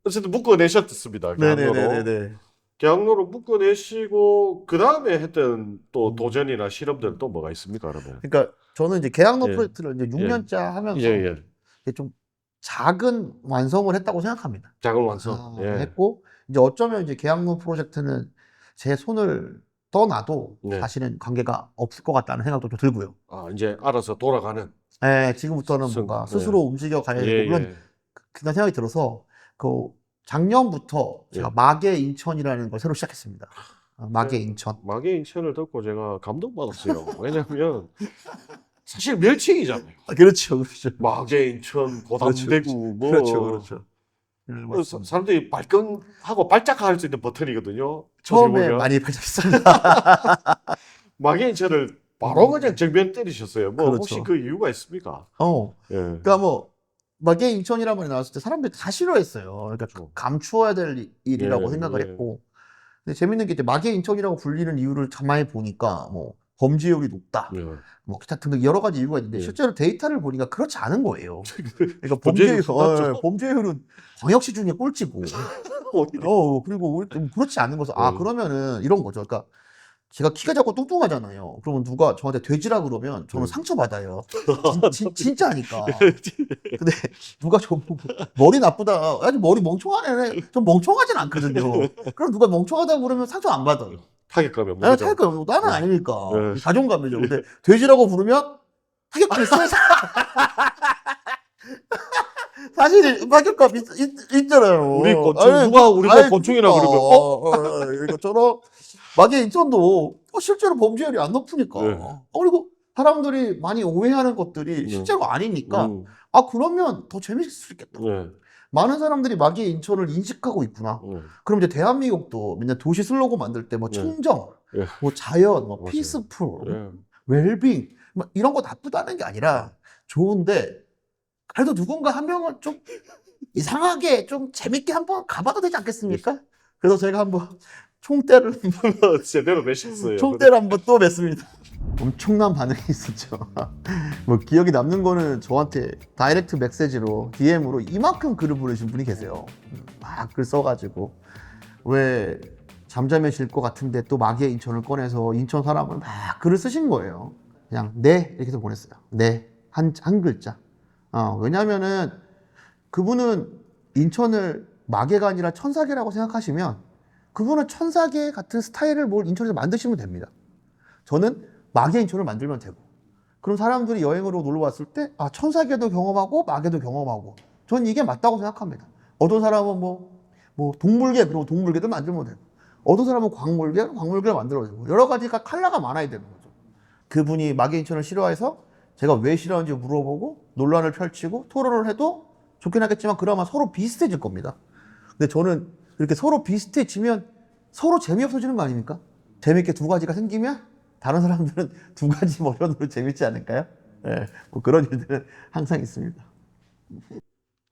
어쨌든 묶어내셨습니다. 네네네네. 계약로를 묶어내시고 그 다음에 했던 또 도전이나 실험들은 또 뭐가 있습니까, 그러면? 그러니까 저는 이제 계약로 예. 프로젝트를 이제 6년째 하면서 예. 이게 좀 작은 완성을 했다고 생각합니다. 작은 완성. 예. 했고 이제 어쩌면 이제 계약로 프로젝트는 제 손을 떠나도 네. 사실은 관계가 없을 것 같다는 생각도 좀 들고요. 이제 알아서 돌아가는. 지금부터는 뭔가 네. 스스로 움직여 가야 되고 물론 그런 생각이 들어서 그 작년부터 제가 마계 인천이라는 걸 새로 시작했습니다. 마계 인천. 마계 인천을 듣고 제가 감동받았어요. 왜냐하면 사실 멸칭이잖아요. 그렇죠. 마계 인천, 고담대구 뭐 그렇죠. 사람들이 발끈하고 발작할 수 있는 버튼이거든요. 처음에 많이 발작했습니다. 마계 인천을 바로 그냥 정면 때리셨어요. 뭐 그렇죠. 혹시 그 이유가 있습니까? 예. 그러니까 뭐 마계 인천이라는 말이 나왔을 때 사람들이 다 싫어했어요. 그러니까 그렇죠. 감추어야 될 일이라고 생각을 했고. 근데 재밌는 게 이제 마계 인천이라고 불리는 이유를 가만히 보니까 뭐 범죄율이 높다. 뭐 기타 등등 여러 가지 이유가 있는데 실제로 데이터를 보니까 그렇지 않은 거예요. 그러니까 범죄율은 광역시 중에 꼴찌고. 그리고 그렇지 않은 거죠. 그러면은 이런 거죠. 그러니까 제가 키가 작고 뚱뚱하잖아요. 그러면 누가 저한테 돼지라 그러면 저는 상처받아요. 진짜니까. 근데 누가 저 보고 머리 나쁘다. 아니 머리 멍청하네. 좀 멍청하진 않거든요. 그럼 누가 멍청하다고 그러면 상처 안 받아요. 타격감이 없는 거죠. 타격감이 없고 나는 아니니까. 자존감이죠. 근데 돼지라고 부르면 타격감이 있어요. 사실 타격감 있잖아요. 우리 곤충 누가 우리가 곤충이라고 그러면 이것처럼 마계 인천도 실제로 범죄율이 안 높으니까. 그리고 사람들이 많이 오해하는 것들이 실제로 아니니까. 그러면 더 재밌을 수 있겠다. 많은 사람들이 마계 인천을 인식하고 있구나. 그럼 이제 대한민국도 맨날 도시 슬로건 만들 때 뭐 청정, 뭐 자연, 뭐 피스풀, 웰빙 뭐 이런 거 나쁘다는 게 아니라 좋은데 그래도 누군가 한 명은 좀 이상하게 좀 재밌게 한번 가봐도 되지 않겠습니까? 그래서 제가 한번 총대를 제대로 매셨어요. 총대를 한번 또 맸습니다. 엄청난 반응이 있었죠. 뭐 기억이 남는 거는 저한테 다이렉트 메시지로 DM으로 이만큼 글을 보내신 분이 계세요. 막 글 써가지고 왜 잠잠해질 것 같은데 또 마계 인천을 꺼내서 인천 사람을 막 글을 쓰신 거예요. 그냥 네 이렇게 해서 보냈어요. 네 한 글자. 왜냐면은 그분은 인천을 마계가 아니라 천사계라고 생각하시면 그분은 천사계 같은 스타일을 뭘 인천에서 만드시면 됩니다. 저는 마계 인천을 만들면 되고 그럼 사람들이 여행으로 놀러 왔을 때 천사계도 경험하고 마계도 경험하고 저는 이게 맞다고 생각합니다. 어떤 사람은 뭐 동물계 그리고 동물계도 만들면 되고 어떤 사람은 광물계를 만들어야 되고 여러 가지가 컬러가 많아야 되는 거죠. 그분이 마계 인천을 싫어해서 제가 왜 싫어하는지 물어보고 논란을 펼치고 토론을 해도 좋긴 하겠지만 그나마 서로 비슷해질 겁니다. 근데 저는 이렇게 서로 비슷해지면 서로 재미없어지는 거 아닙니까? 재밌게 두 가지가 생기면 다른 사람들은 두 가지 버전으로 재밌지 않을까요? 뭐 그런 일들은 항상 있습니다.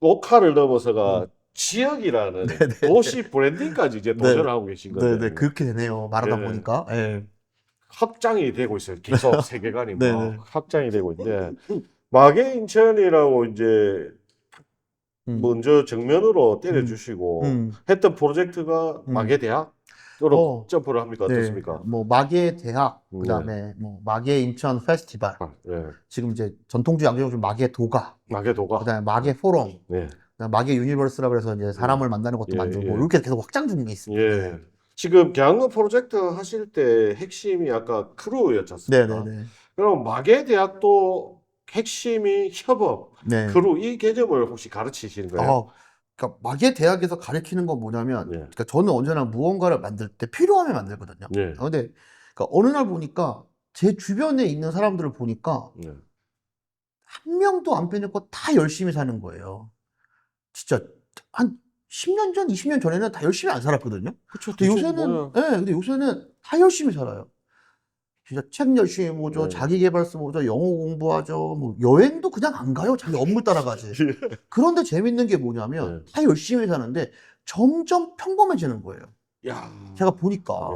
로컬을 넘어서가 지역이라는 도시 브랜딩까지 이제 도전을 하고 계신 거예요. 네, 그렇게 되네요. 말하다 보니까. 확장이 되고 있어요. 계속 세계관이 확장이 되고 있는데 마계 인천이라고 이제 먼저 정면으로 때려주시고 했던 프로젝트가 마계 대학으로 점프를 합니까? 어떻습니까? 뭐 마계 대학 그다음에 뭐 마계 인천 페스티벌 지금 이제 전통주 양조장 마계 도가 그다음에 마계 포럼 그다음에 마계 유니버스라고 해서 이제 사람을 만나는 것도 만들고 이렇게 계속 확장 중에 있습니다. 지금 계약로 프로젝트 하실 때 핵심이 아까 크루였지 않습니까? 그럼 마계 대학도 핵심이 협업, 크루 이 개념을 혹시 가르치시는 거예요? 그러니까 마계 대학에서 가르치는 건 뭐냐면 그러니까 저는 언제나 무언가를 만들 때 필요하면 만들거든요. 근데 그러니까 어느 날 보니까 제 주변에 있는 사람들을 보니까 한 명도 안 빼놓고 다 열심히 사는 거예요. 진짜 한 10년 전, 20년 전에는 다 열심히 안 살았거든요. 그쵸, 근데 요새는 다 열심히 살아요. 진짜 책 열심히 보죠, 자기계발서 보죠, 영어 공부하죠, 뭐 여행도 그냥 안 가요. 자기 업무 따라가지. 그런데 재밌는 게 뭐냐면 다 열심히 사는데 점점 평범해지는 거예요. 제가 보니까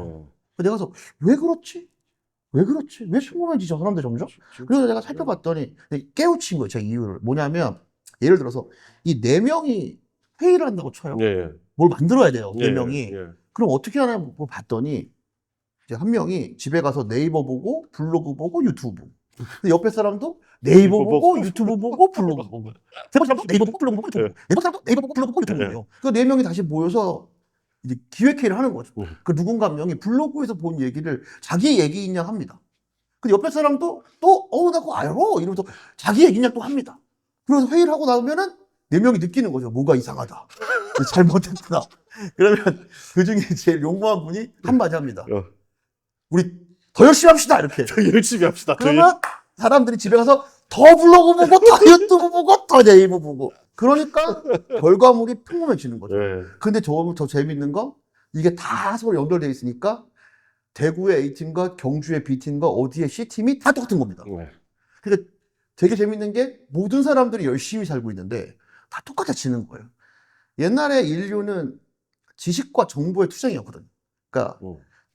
내가 그래서 왜 그렇지? 왜 평범해지죠 사람들 점점? 그래서 내가 살펴봤더니 깨우친 거예요. 제 이유를 뭐냐면 예를 들어서 이 4명이 회의를 한다고 쳐요. 뭘 만들어야 돼요. 4명이. 그럼 어떻게 하나 뭐 봤더니 이제 한 명이 집에 가서 네이버 보고 블로그 보고 유튜브 보고. 근데 옆에 사람도 네이버 보고 유튜브 보고 블로그 보고. 세 번째 사람도 네이버 보고 블로그 보고 유튜브 보고. 네 번째 사람도 네이버 보고 블로그 보고 유튜브 보고. 그 네 명이 다시 모여서 이제 기획회의를 하는 거죠. 그 누군가 한 명이 블로그에서 본 얘기를 자기 얘기인 양 합니다. 근데 옆에 사람도 또 나 그거 알아 이러면서 자기 얘기인 양 또 합니다. 그래서 회의를 하고 나면은 네 명이 느끼는 거죠. 뭐가 이상하다. 잘못했구나. 그러면 그 중에 제일 용감한 분이 한마디 합니다. 우리 더 열심히 합시다. 이렇게. 더 열심히 합시다. 그러면 사람들이 집에 가서 더 블로그 보고 더 유튜브 보고 더 네이버 보고. 그러니까 결과물이 평범해지는 거죠. 네. 근데 더 재밌는 건 이게 다 서로 연결되어 있으니까 대구의 A팀과 경주의 B팀과 어디의 C팀이 다 똑같은 겁니다. 네. 그러니까 되게 재밌는 게 모든 사람들이 열심히 살고 있는데 다 똑같아지는 거예요. 옛날에 인류는 지식과 정보의 투쟁이었거든요. 그러니까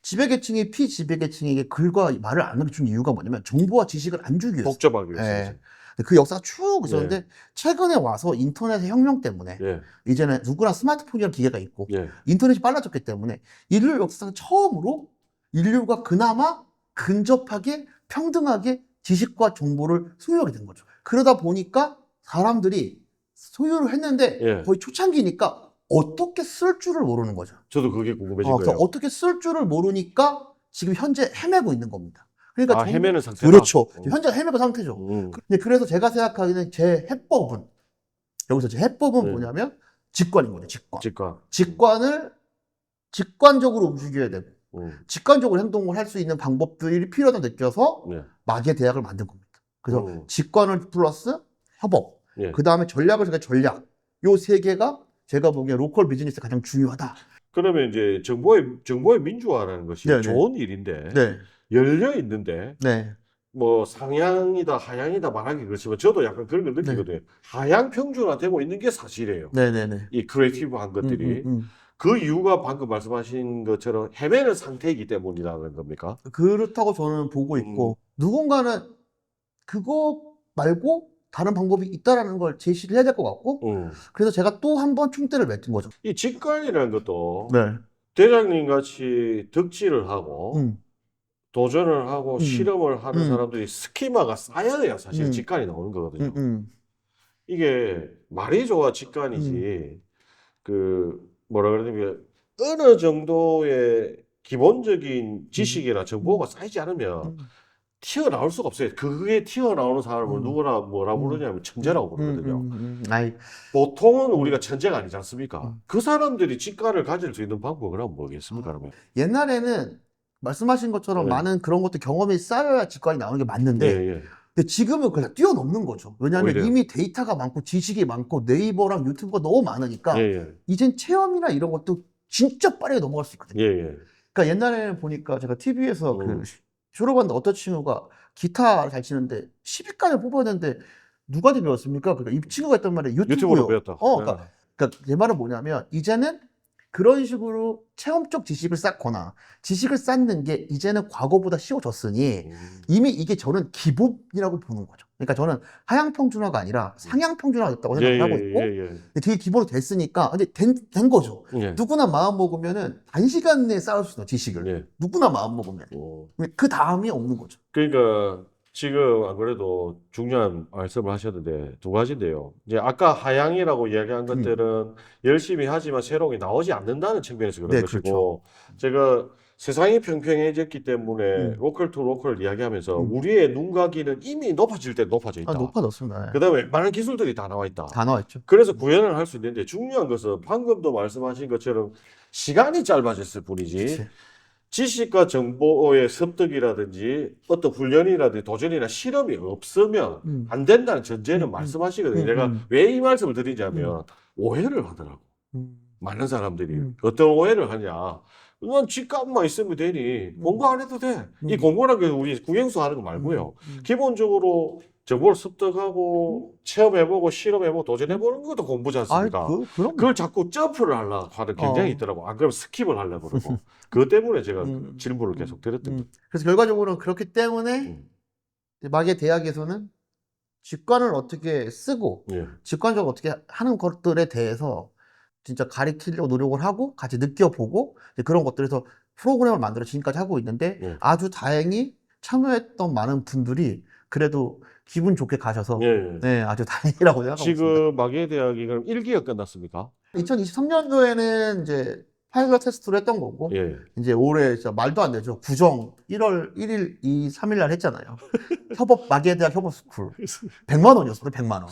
지배계층이 피지배계층에게 글과 말을 안 준 이유가 뭐냐면 정보와 지식을 안 주기 위해서. 복잡하게 위해서. 예. 그 역사가 쭉 있었는데 최근에 와서 인터넷의 혁명 때문에 이제는 누구나 스마트폰이라는 기계가 있고 인터넷이 빨라졌기 때문에 인류 역사상 처음으로 인류가 그나마 근접하게 평등하게 지식과 정보를 소유하게 된 거죠. 그러다 보니까 사람들이 소유를 했는데 거의 초창기니까 어떻게 쓸 줄을 모르는 거죠. 저도 그게 궁금해진 거예요. 어떻게 쓸 줄을 모르니까 지금 현재 헤매고 있는 겁니다. 그러니까 헤매는 상태다. 그렇죠. 현재 헤매고 상태죠. 그래서 제가 생각하기에는 제 해법은 여기서 제 해법은 뭐냐면 직관인 거죠. 직관을 직관적으로 움직여야 되고 직관적으로 행동을 할 수 있는 방법들이 필요하다 느껴서 마계 대학을 만든 겁니다. 그래서 직관을 플러스 협업, 그 다음에 전략을 제가 전략, 요 세 개가 제가 보기에 로컬 비즈니스에 가장 중요하다. 그러면 이제 정보의 민주화라는 것이 좋은 일인데 열려 있는데 뭐 상향이다 하향이다 말하기 그렇지만 저도 약간 그런 걸 느끼거든요. 하향 평준화 되고 있는 게 사실이에요. 이 크리에이티브한 것들이. 그 이유가 방금 말씀하신 것처럼 헤매는 상태이기 때문이라는 겁니까? 그렇다고 저는 보고 있고 누군가는 그거 말고 다른 방법이 있다라는 걸 제시를 해야 될 것 같고 그래서 제가 또 한 번 총대를 맺은 거죠. 이 직관이라는 것도 대장님 같이 덕질을 하고 도전을 하고 실험을 하는 사람들이 스키마가 쌓여야 사실 직관이 나오는 거거든요. 이게 말이 좋아 직관이지 뭐라 그러냐면 어느 정도의 기본적인 지식이나 정보가 쌓이지 않으면 튀어나올 수가 없어요. 그게 튀어나오는 사람을 누구나 뭐라 부르냐면 천재라고 부르거든요. 보통은 우리가 천재가 아니지 않습니까? 그 사람들이 직관을 가질 수 있는 방법은 뭐겠습니까? 그러면 옛날에는 말씀하신 것처럼 많은 그런 것도 경험이 쌓여야 직관이 나오는 게 맞는데 근데 지금은 그걸 다 뛰어넘는 거죠. 왜냐하면 오히려. 이미 데이터가 많고 지식이 많고 네이버랑 유튜브가 너무 많으니까 이젠 체험이나 이런 것도 진짜 빠르게 넘어갈 수 있거든요. 그러니까 옛날에는 보니까 제가 TV에서 졸업하는데 어떤 친구가 기타 잘 치는데 10위까지 뽑아야 되는데 누구한테 배웠습니까? 그러니까 이 친구가 했단 말이에요. 유튜브로 배웠다. 그러니까 제 말은 뭐냐면 이제는 그런 식으로 체험적 지식을 쌓거나 지식을 쌓는 게 이제는 과거보다 쉬워졌으니 이미 이게 저는 기본이라고 보는 거죠. 그러니까 저는 하향 평준화가 아니라 상향 평준화가 됐다고 생각을 하고 있고 되게 기본으로 됐으니까 이제 된 거죠. 누구나 마음 먹으면은 단시간 내에 쌓을 수 있는 지식을 누구나 마음 먹으면 그 다음이 없는 거죠. 그러니까 지금 안 그래도 중요한 말씀을 하셨는데 두 가지인데요. 이제 아까 하향이라고 이야기한 것들은 열심히 하지만 새로운 게 나오지 않는다는 측면에서 그런 것이고 제가 세상이 평평해졌기 때문에 로컬 투 로컬 이야기하면서 우리의 눈가기는 이미 높아질 때 높아져 있다. 높아졌습니다. 그다음에 많은 기술들이 다 나와 있다. 다 나와 있죠. 그래서 구현을 할 수 있는데 중요한 것은 방금도 말씀하신 것처럼 시간이 짧아졌을 뿐이지 지식과 정보의 습득이라든지 어떤 훈련이라든지 도전이나 실험이 없으면 안 된다는 전제는 말씀하시거든요. 내가 왜 이 말씀을 드리냐면 오해를 하더라고. 많은 사람들이 어떤 오해를 하냐. 넌 직감만 있으면 되니 공부 안 해도 돼. 이 공부라는 게 우리 국영수 하는 거 말고요. 기본적으로 정보를 습득하고 체험해보고 실험해보고 도전해보는 것도 공부지 않습니까? 그걸 자꾸 점프를 하려고 하는 경향이 있더라고. 안 그러면 스킵을 하려고 그러고. 그것 때문에 제가 질문을 계속 드렸던 거예요. 그래서 결과적으로는 그렇기 때문에 마계 대학에서는 직관을 어떻게 쓰고 직관적으로 어떻게 하는 것들에 대해서 진짜 가리키려고 노력을 하고 같이 느껴보고 이제 그런 것들에서 프로그램을 만들어 지금까지 하고 있는데 예. 아주 다행히 참여했던 많은 분들이 그래도 기분 좋게 가셔서 예. 네, 아주 다행이라고 생각하고 있습니다. 지금 마계대학이 그럼 1기가 끝났습니까? 2023년도에는 이제 파일럿 테스트를 했던 거고 예. 이제 올해 진짜 말도 안 되죠. 구정 1월 1일, 2, 3일 날 했잖아요. 마계대학 협업스쿨 100만 원이었어요. 100만 원.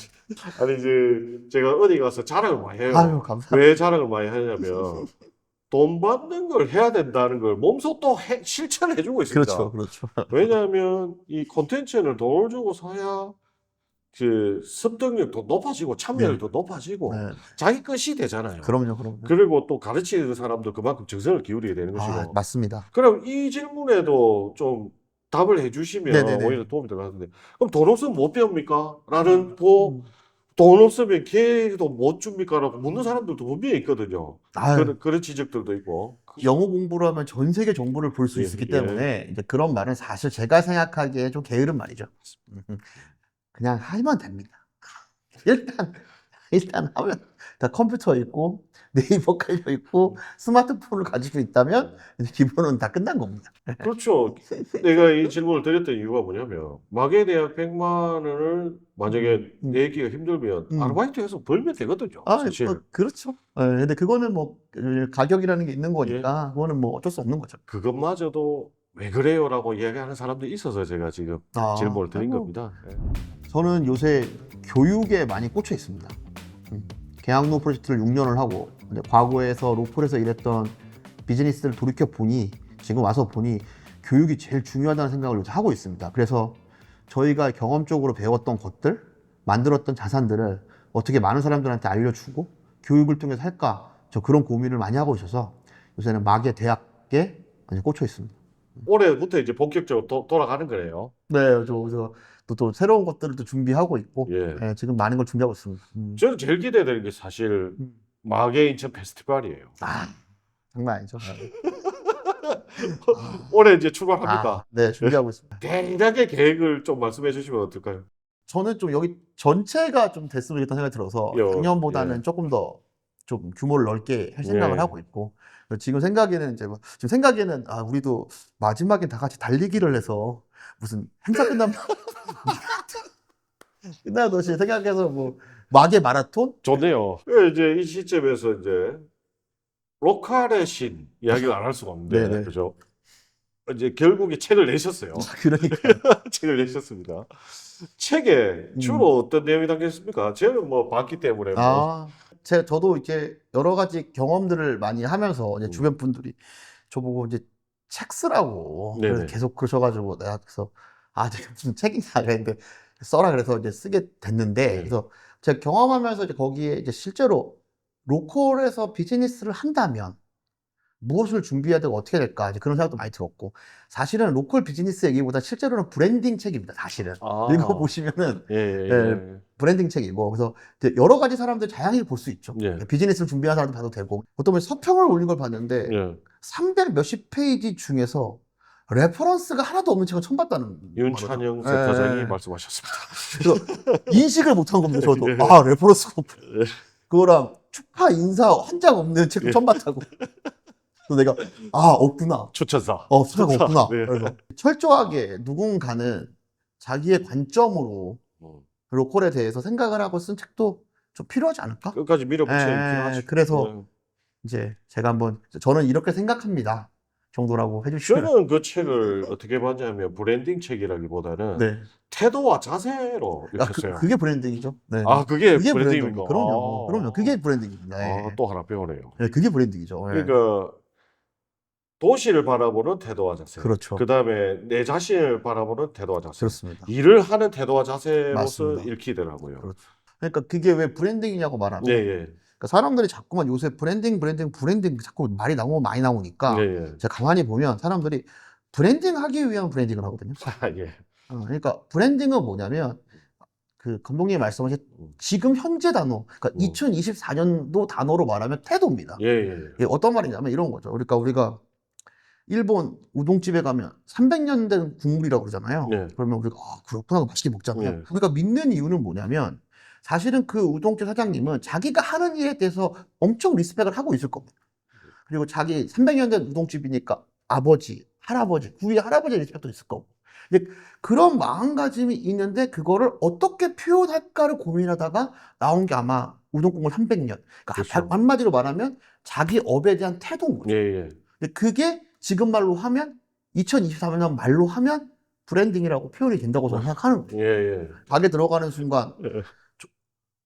아니 이제 제가 어디 가서 자랑을 많이 해요. 아유, 감사합니다. 왜 자랑을 많이 하냐면 돈 받는 걸 해야 된다는 걸 몸소 또 실천을 해주고 있습니다. 그렇죠. 그렇죠. 왜냐하면 이 콘텐츠는 돈을 주고 사야 그 습득력도 높아지고 참여율도 높아지고 네. 자기 것이 되잖아요. 그럼요. 그리고 또 가르치는 사람도 그만큼 정성을 기울이게 되는 것이고. 맞습니다. 그럼 이 질문에도 좀 답을 해주시면 네네네. 오히려 도움이 될 것 같은데, 그럼 돈 없으면 못 배웁니까? 라는 돈 없으면 기회도 못 줍니까? 라고 묻는 사람들도 분명히 있거든요. 그런 지적들도 있고. 영어 공부를 하면 전 세계 정보를 볼 수 예, 있기 예. 때문에 이제 그런 말은 사실 제가 생각하기에 좀 게으른 말이죠. 그냥 하면 됩니다. 일단 하면 다 컴퓨터 있고 네이버 깔려 있고 스마트폰을 가지고 있다면 이제 기본은 다 끝난 겁니다. 그렇죠. 내가 이 질문을 드렸던 이유가 뭐냐면, 마계대학 100만 원을 만약에 내기가 힘들면 아르바이트해서 벌면 되거든요. 사실. 그렇죠. 근데 그거는 뭐 가격이라는 게 있는 거니까 그거는 뭐 어쩔 수 없는 거죠. 그것마저도 왜 그래요? 라고 이야기하는 사람들이 있어서 제가 지금 질문을 드린 겁니다. 네. 저는 요새 교육에 많이 꽂혀 있습니다. 계약로 프로젝트를 6년을 하고 과거에서 로컬에서 일했던 비즈니스를 돌이켜 보니 지금 와서 보니 교육이 제일 중요하다는 생각을 요새 하고 있습니다. 그래서 저희가 경험적으로 배웠던 것들, 만들었던 자산들을 어떻게 많은 사람들한테 알려주고 교육을 통해서 할까, 저 그런 고민을 많이 하고 있어서 요새는 마계 대학에 많이 꽂혀 있습니다. 올해부터 이제 본격적으로 돌아가는 거네요. 네, 또 새로운 것들을 또 준비하고 있고 예, 지금 많은 걸 준비하고 있습니다. 저는 제일 기대되는 게 사실 마계 인천 페스티벌이에요. 장난 아니죠. 올해 이제 출발합니까? 네, 준비하고 있습니다. 대략의 계획을 좀 말씀해 주시면 어떨까요? 저는 좀 여기 전체가 좀 됐으면 좋겠다는 생각이 들어서 작년보다는 조금 더 좀 규모를 넓게 할 생각을 하고 있고 지금 생각에는 우리도 마지막에 다 같이 달리기를 해서 무슨 행사 끝나면 끝나듯이 생각해서 뭐 마계 마라톤? 좋네요. 이제 이 시점에서 이제 로컬의 신 이야기를 안 할 수가 없는데, 그죠? 이제 결국에 책을 내셨어요. 그러니까 책을 내셨습니다. 책에 주로 어떤 내용이 담겨 있습니까? 저는 뭐 봤기 때문에 저도 이제 여러 가지 경험들을 많이 하면서 이제 주변 분들이 저보고 이제 책 쓰라고 계속 그러셔가지고 내가 그래서 내가 무슨 책이냐 그랬는데 써라 그래서 이제 쓰게 됐는데 그래서 제가 경험하면서 이제 거기에 이제 실제로 로컬에서 비즈니스를 한다면 무엇을 준비해야 되고 어떻게 될까 이제 그런 생각도 많이 들었고 사실은 로컬 비즈니스 얘기보다 실제로는 브랜딩 책입니다. 사실은 읽어보시면은 브랜딩 책이고 그래서 이제 여러 가지 사람들 다양하게 볼 수 있죠. 비즈니스를 준비하는 사람도 봐도 되고 어떤 분이 서평을 올린 걸 봤는데 300 몇십 페이지 중에서 레퍼런스가 하나도 없는 책을 처음 봤다는 윤찬영 센터장이 말씀하셨습니다. 그래서 인식을 못한 겁니다. 저도 레퍼런스가 없구나. 그거랑 축하 인사 한 장 없는 책도 처음 봤다고. 그래서 내가 없구나. 추천사. 추천사가 없구나. 그래서 철저하게 누군가는 자기의 관점으로 로컬에 대해서 생각을 하고 쓴 책도 좀 필요하지 않을까? 끝까지 밀어붙이는 필요하죠. 그래서 이제 제가 저는 이렇게 생각합니다 정도라고 해주시면. 저는 그 책을 어떻게 봤냐면 브랜딩 책이라기보다는 태도와 자세로 읽혔어요. 그게 브랜딩이죠. 그게 브랜딩입니까? 그럼요. 그게 브랜딩입니다. 또 하나 배우네요. 그게 브랜딩이죠. 그러니까 도시를 바라보는 태도와 자세. 그렇죠. 그다음에 내 자신을 바라보는 태도와 자세. 그렇습니다. 일을 하는 태도와 자세로서 맞습니다. 읽히더라고요. 그렇죠. 그러니까 그게 왜 브랜딩이냐고 말하면 그러니까 사람들이 자꾸만 요새 브랜딩 자꾸 말이 많이 나오니까 제가 가만히 보면 사람들이 브랜딩 하기 위한 브랜딩을 하거든요. 그러니까 브랜딩은 뭐냐면 그 감독님이 말씀하신 지금 현재 단어, 그러니까 2024년도 단어로 말하면 태도입니다. 어떤 말이냐면 이런 거죠. 그러니까 우리가 일본 우동집에 가면 300년 된 국물이라고 그러잖아요. 그러면 우리가 그렇구나 맛있게 먹잖아요. 우리가 믿는 이유는 뭐냐면 사실은 그 우동집 사장님은 자기가 하는 일에 대해서 엄청 리스펙을 하고 있을 겁니다. 그리고 자기 300년 된 우동집이니까 아버지, 할아버지, 구이 할아버지 리스펙도 있을 거고. 근데 그런 마음가짐이 있는데 그거를 어떻게 표현할까를 고민하다가 나온 게 아마 우동국물 300년. 그러니까 그렇죠. 한마디로 말하면 자기 업에 대한 태도인 거죠. 예. 근데 그게 지금 말로 하면 2024년 말로 하면 브랜딩이라고 표현이 된다고 저는 생각하는 거예요. 예. 가게 들어가는 순간 예.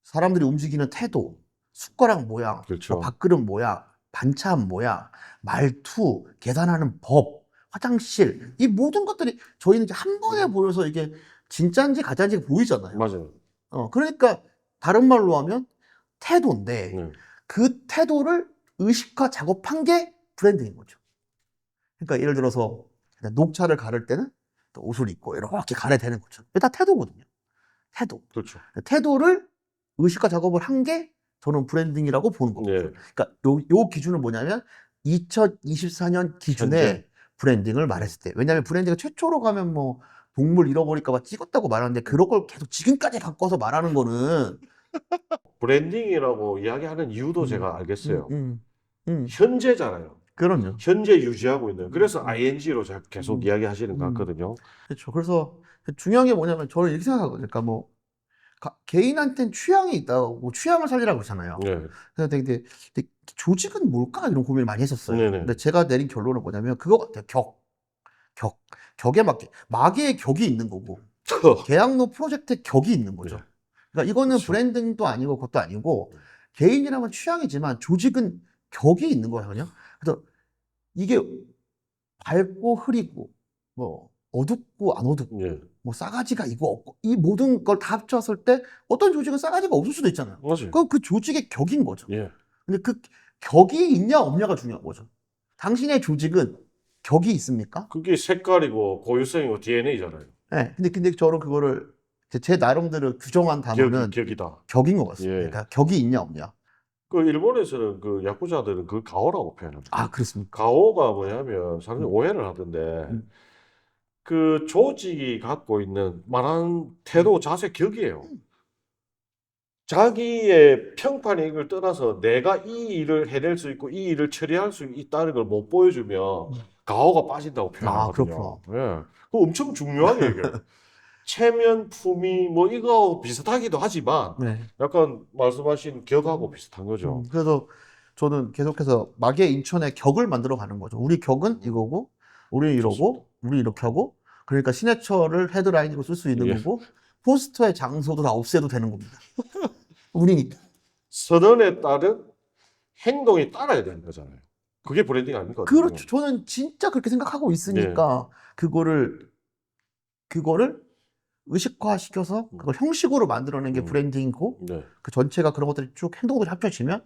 사람들이 움직이는 태도, 숟가락 모양, 그렇죠. 밥그릇 모양, 반찬 모양, 말투, 계산하는 법, 화장실, 이 모든 것들이 저희는 이제 한 번에 보여서 이게 진짜인지 가짜인지 보이잖아요. 맞아요. 그러니까 다른 말로 하면 태도인데 네. 그 태도를 의식화 작업한 게 브랜드인 거죠. 그러니까 예를 들어서 녹차를 가를 때는 또 옷을 입고 이렇게 가려야 되는 거죠. 이게 다 태도거든요. 태도. 그렇죠. 태도를 의식화 작업을 한 게 저는 브랜딩이라고 보는 겁니다. 예. 그러니까 요 기준은 뭐냐면 2024년 기준의 현재. 브랜딩을 말했을 때. 왜냐하면 브랜딩을 최초로 가면 뭐 동물 잃어버릴까 봐 찍었다고 말하는데 그런 걸 계속 지금까지 바꿔서 말하는 거는 브랜딩이라고 이야기하는 이유도 제가 알겠어요. 현재잖아요. 그럼요. 현재 유지하고 있는. 그래서 ing로 계속 이야기하시는 것 같거든요. 그렇죠. 그래서 중요한 게 뭐냐면 저는 이렇게 생각하거든요. 그러니까 뭐 개인한테는 취향이 있다고 취향을 살리라고 그러잖아요. 네. 그래서 되게 조직은 뭘까 이런 고민을 많이 했었어요. 네네. 근데 제가 내린 결론은 뭐냐면 그거 같아요. 격에 맞게 마개의 격이 있는 거고 계약로 프로젝트의 격이 있는 거죠. 네. 그러니까 이거는 그렇죠. 브랜딩도 아니고 그것도 아니고 개인이라면 취향이지만 조직은 격이 있는 거거든요. 그래서 이게 밝고 흐리고 뭐 어둡고 안 어둡고 예. 뭐 싸가지가 이거 없고 이 모든 걸 다 합쳤을 때 어떤 조직은 싸가지가 없을 수도 있잖아요. 맞아요. 그럼 그 조직의 격인 거죠. 예. 근데 그 격이 있냐 없냐가 중요한 거죠. 당신의 조직은 격이 있습니까? 그게 색깔이고 고유성이고 DNA잖아요. 네. 근데 저는 그거를 제 나름대로 규정한 단어는 격이다. 격인 것 같습니다. 예. 그러니까 격이 있냐 없냐. 그 일본에서는 그 야쿠자들은 그 가오라고 표현합니다. 아, 그렇습니까? 가오가 뭐냐면 사람들이 오해를 하던데 그 조직이 갖고 있는 말하는 태도, 자세, 격이에요. 자기의 평판이 이걸 떠나서 내가 이 일을 해낼 수 있고 이 일을 처리할 수 있다는 걸 못 보여주면 가오가 빠진다고 표현하거든요. 예. 그거 엄청 중요하게 얘기해요. 체면, 품위 뭐 이거 비슷하기도 하지만 네. 약간 말씀하신 격하고 비슷한 거죠. 그래서 저는 계속해서 마계 인천의 격을 만들어 가는 거죠. 우리 격은 이거고, 우리 이러고, 좋습니다. 우리 이렇게 하고, 그러니까 시내처를 헤드라인으로 쓸 수 있는 예. 거고, 포스터의 장소도 다 없애도 되는 겁니다. 우리니까. 선언에 따른 행동이 따라야 되는 거잖아요. 그게 브랜딩 아닙니까? 그렇죠. 저는 진짜 그렇게 생각하고 있으니까, 그거를 의식화시켜서 그걸 형식으로 만들어낸 게 브랜딩이고, 네. 그 전체가 그런 것들이 쭉 행동들이 합쳐지면,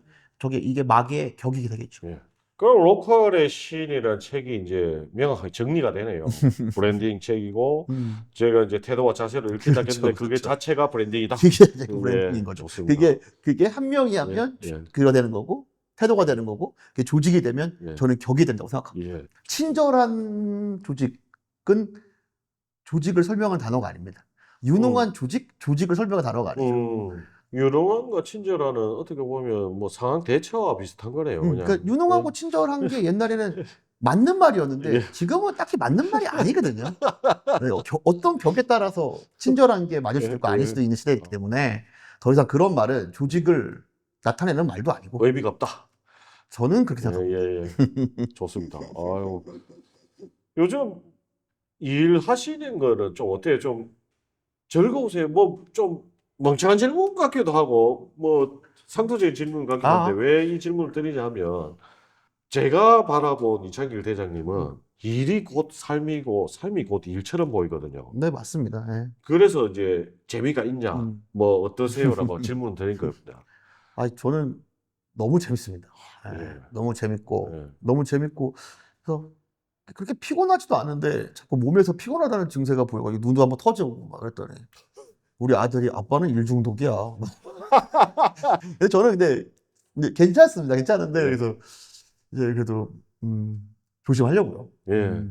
이게 마계의 격이 되겠죠. 예. 그럼 로컬의 시인이라는 책이 이제 명확하게 정리가 되네요. 브랜딩 책이고 제가 이제 태도와 자세를 읽힌다 했는데 그렇죠, 그게 그렇죠. 자체가 브랜딩이다. 그게 이제 브랜딩인 거죠. 좋습니다. 그게 한 명이 하면 예. 그거 되는 거고, 태도가 되는 거고, 그게 조직이 되면 예. 저는 격이 된다고 생각합니다. 예. 친절한 조직은 조직을 설명한 단어가 아닙니다. 유능한 조직을 설명한 단어가 아니죠. 유능한과 친절한은 어떻게 보면 뭐 상황 대처와 비슷한 거네요. 그냥. 그러니까 유능하고 친절한 게 옛날에는 맞는 말이었는데 예. 지금은 딱히 맞는 말이 아니거든요. 네, 어떤 격에 따라서 친절한 게 맞을 수도 있고 아닐 수도 있는 시대이기 때문에 더 이상 그런 말은 조직을 나타내는 말도 아니고 의미가 없다. 저는 그렇게 생각합니다. 예. 좋습니다. 아유. 요즘 일 하시는 거는 좀 어때요? 좀 즐거우세요? 뭐 좀 멍청한 질문 같기도 하고 뭐 상투적인 질문 같기도 한데 왜 이 질문을 드리냐 하면 제가 바라본 이창길 대장님은 일이 곧 삶이고 삶이 곧 일처럼 보이거든요. 네, 맞습니다. 네. 그래서 이제 재미가 있냐, 뭐 어떠세요라고 질문 드린 겁니다. 저는 너무 재밌습니다. 네, 너무 재밌고 너무 재밌고 그래서 그렇게 피곤하지도 않은데 자꾸 몸에서 피곤하다는 증세가 보여가지고 눈도 한번 터지고 막 그랬더니 우리 아들이 아빠는 일 중독이야. 근데 저는 근데 괜찮습니다. 괜찮은데 그래서 이제 그래도 조심하려고요. 예.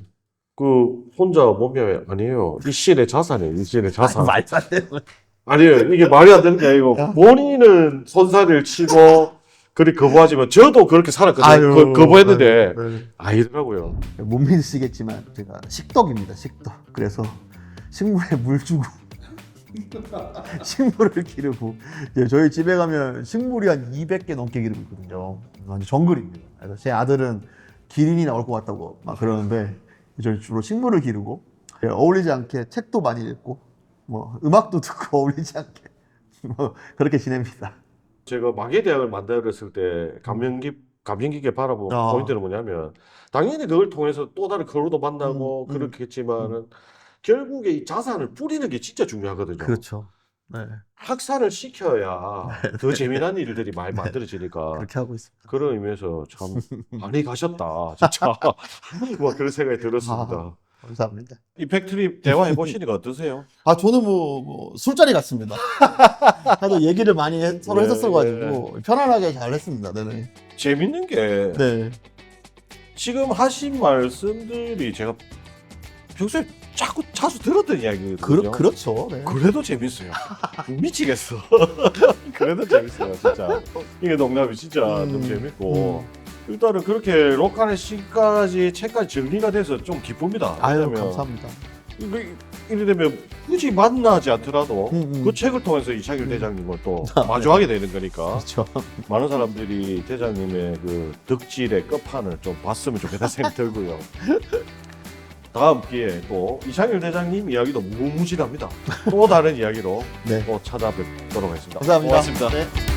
그 혼자 몸이 아니에요. 이 시인의 자산이에요. 이 시인의 자산. 말도 안 되는. 아니에요. 이게 말이 안 되는 게 아니고 본인은 손살을 치고 그리 거부하지만 저도 그렇게 살았거든요. 거부했는데 아니더라고요. 못 믿으시겠지만 제가 식덕입니다. 식덕. 그래서 식물에 물 주고 식물을 기르고 저희 집에 가면 식물이 한 200개 넘게 기르고 있거든요. 완전 정글입니다. 그래서 제 아들은 기린이 나올 것 같다고 막 그러는데 저희 주로 식물을 기르고 어울리지 않게 책도 많이 읽고 뭐 음악도 듣고 어울리지 않게 뭐 그렇게 지냅니다. 제가 마개대학을 만들었을 때 감명 깊게 바라본 포인트는 뭐냐면 당연히 그걸 통해서 또 다른 크루도 만나고 그렇겠지만은 결국에 이 자산을 뿌리는 게 진짜 중요하거든요. 그렇죠. 네. 확산을 시켜야 더 재미난 일들이 많이 만들어지니까 그렇게 하고 있습니다. 그런 의미에서 참 많이 가셨다 진짜 뭐 그런 생각이 들었습니다. 감사합니다. 이 팩트리 대화해 보시니까 어떠세요? 저는 뭐 술자리 같습니다. 하도 얘기를 많이 서로 했었어가지고 편안하게 잘 했습니다. 네네. 재밌는 게 네. 지금 하신 말씀들이 제가 평소에 자주 들었던 이야기거든요. 그렇죠. 네. 그래도 재밌어요. 미치겠어. 그래도 재밌어요, 진짜. 이게 농담이 진짜 너무 재밌고. 일단은 그렇게 로컬의 시까지 책까지 정리가 돼서 좀 기쁩니다. 아유, 왜냐면 감사합니다. 이래되면 굳이 만나지 않더라도 그 책을 통해서 이창일 대장님을 또 마주하게 되는 거니까. 그렇죠. 많은 사람들이 대장님의 그 덕질의 끝판을 좀 봤으면 좋겠다 생각이 들고요. 다음 기회에 또 이창일 대장님 이야기도 무궁무진합니다. 또 다른 이야기로 네. 또 찾아뵙도록 하겠습니다. 감사합니다. 고맙습니다. 네.